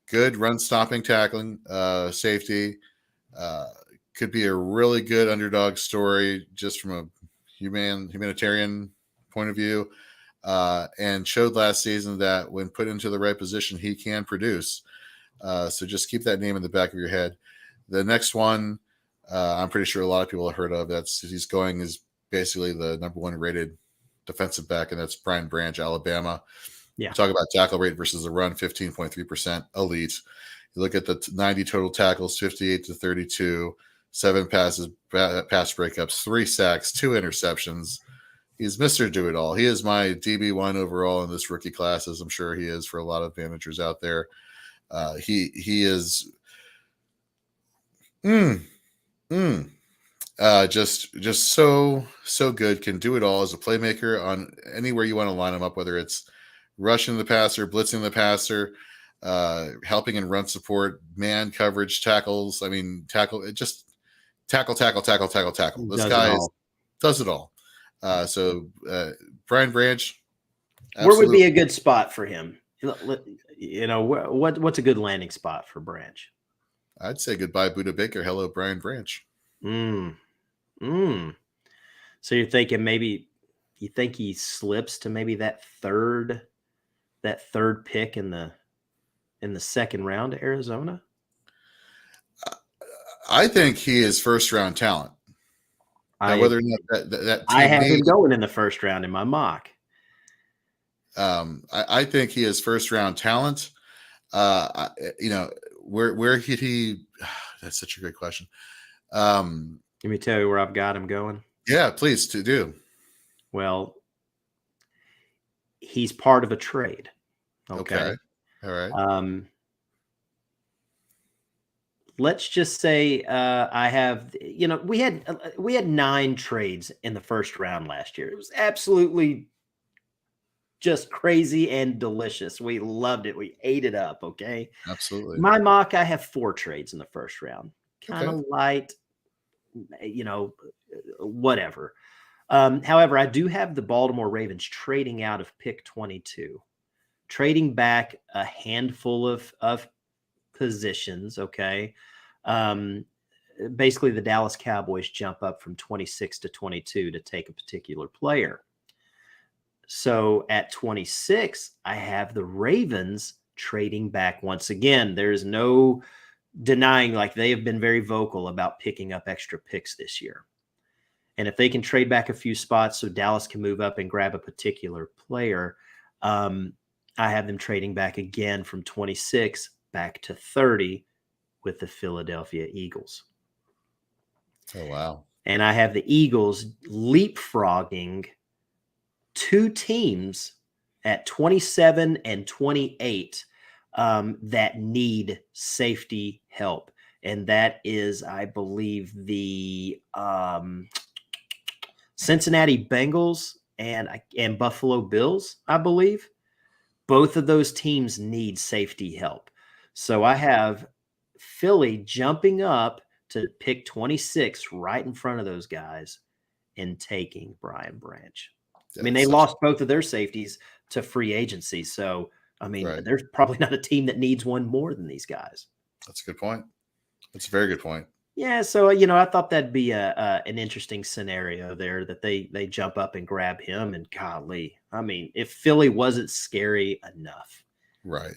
Good run stopping tackling safety. Could be a really good underdog story just from a humanitarian point of view, and showed last season that when put into the right position, he can produce. So just keep that name in the back of your head. The next one, I'm pretty sure a lot of people have heard of. Is basically the number 1 rated defensive back, and that's Brian Branch, Alabama. Yeah. Talk about tackle rate versus the run, 15.3%, elite. You look at the 90 total tackles, 58 to 32, 7 pass breakups, 3 sacks, 2 interceptions. He's Mr. Do-It-All. He is my DB1 overall in this rookie class, as I'm sure he is for a lot of managers out there. He is Mm, mm. Just so good. Can do it all as a playmaker on anywhere you want to line him up, whether it's rushing the passer, blitzing the passer, helping in run support, man coverage, tackles. I mean, tackle. This Does it guy all. does it all. So Brian Branch, Where would be absolutely. a good spot for him? What's a good landing spot for Branch? I'd say goodbye, Buda Baker. Hello, Brian Branch. Mm, mm. So you're thinking maybe you think he slips to maybe that third pick in the second round to Arizona? I think he is first round talent. Now, I whether or not that I team have him needs, going in the first round in my mock. I think he is first round talent. Where could he? That's such a great question. Let me tell you where I've got him going. Yeah, please to do. Well, he's part of a trade. Okay. Okay. All right. Let's just say I have, we had 9 trades in the first round last year. It was absolutely just crazy and delicious. We loved it. We ate it up. Okay. Absolutely. My mock, I have 4 trades in the first round. Kind Okay. of light, whatever. However, I do have the Baltimore Ravens trading out of pick 22, trading back a handful of positions. Okay. Um, Basically, the Dallas Cowboys jump up from 26 to 22 to take a particular player. So at 26, I have the Ravens trading back once again. There's no denying, like, they have been very vocal about picking up extra picks this year. And if they can trade back a few spots so Dallas can move up and grab a particular player, I have them trading back again from 26 back to 30 with the Philadelphia Eagles. Oh wow. And I have the Eagles leapfrogging 2 teams at 27 and 28 that need safety help. And that is, I believe, the Cincinnati Bengals and Buffalo Bills, I believe. Both of those teams need safety help. So I have Philly jumping up to pick 26 right in front of those guys and taking Brian Branch. I mean, That's they such lost both of their safeties to free agency. So, I mean, right. there's probably not a team that needs one more than these guys. That's a good point. That's a very good point. Yeah, so I thought that'd be an interesting scenario there that they jump up and grab him. And golly, I mean, if Philly wasn't scary enough, Right.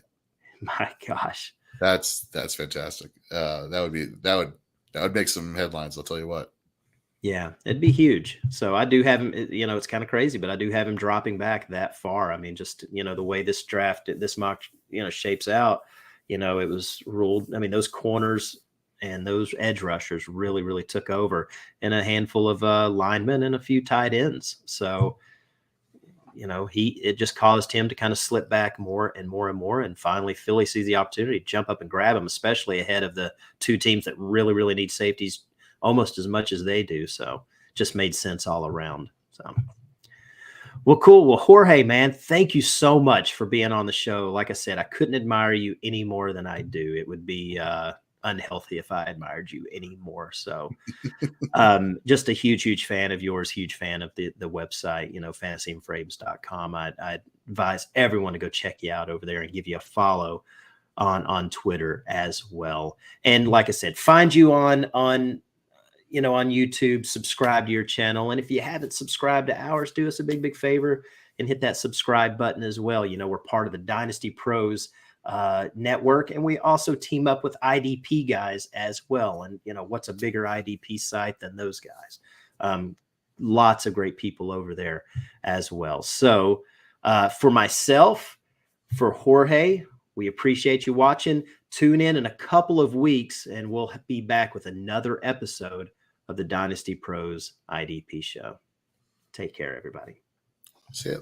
my gosh, That's fantastic. That would make some headlines. I'll tell you what. yeah, it'd be huge. So I do have him. It's kind of crazy, but I do have him dropping back that far. I mean, just the way this mock shapes out. It was ruled. I mean, those corners and those edge rushers really, really took over, and a handful of linemen and a few tight ends. So, it just caused him to kind of slip back more and more and more. And finally, Philly sees the opportunity to jump up and grab him, especially ahead of the 2 teams that really, really need safeties almost as much as they do. So just made sense all around. So. Well, cool. Well, Jorge, man, thank you so much for being on the show. Like I said, I couldn't admire you any more than I do. It would be unhealthy if I admired you anymore. So just a huge, huge fan of yours, huge fan of the website, fantasyandframes.com. I advise everyone to go check you out over there and give you a follow on Twitter as well. And like I said, find you on YouTube, subscribe to your channel. And if you haven't subscribed to ours, do us a big, big favor and hit that subscribe button as well. We're part of the Dynasty Pros network, and we also team up with IDP guys as well. And what's a bigger IDP site than those guys? Lots of great people over there as well. So for myself, for Jorge, we appreciate you watching. Tune in a couple of weeks, and we'll be back with another episode of the Dynasty Pros IDP show. Take care, everybody. See ya.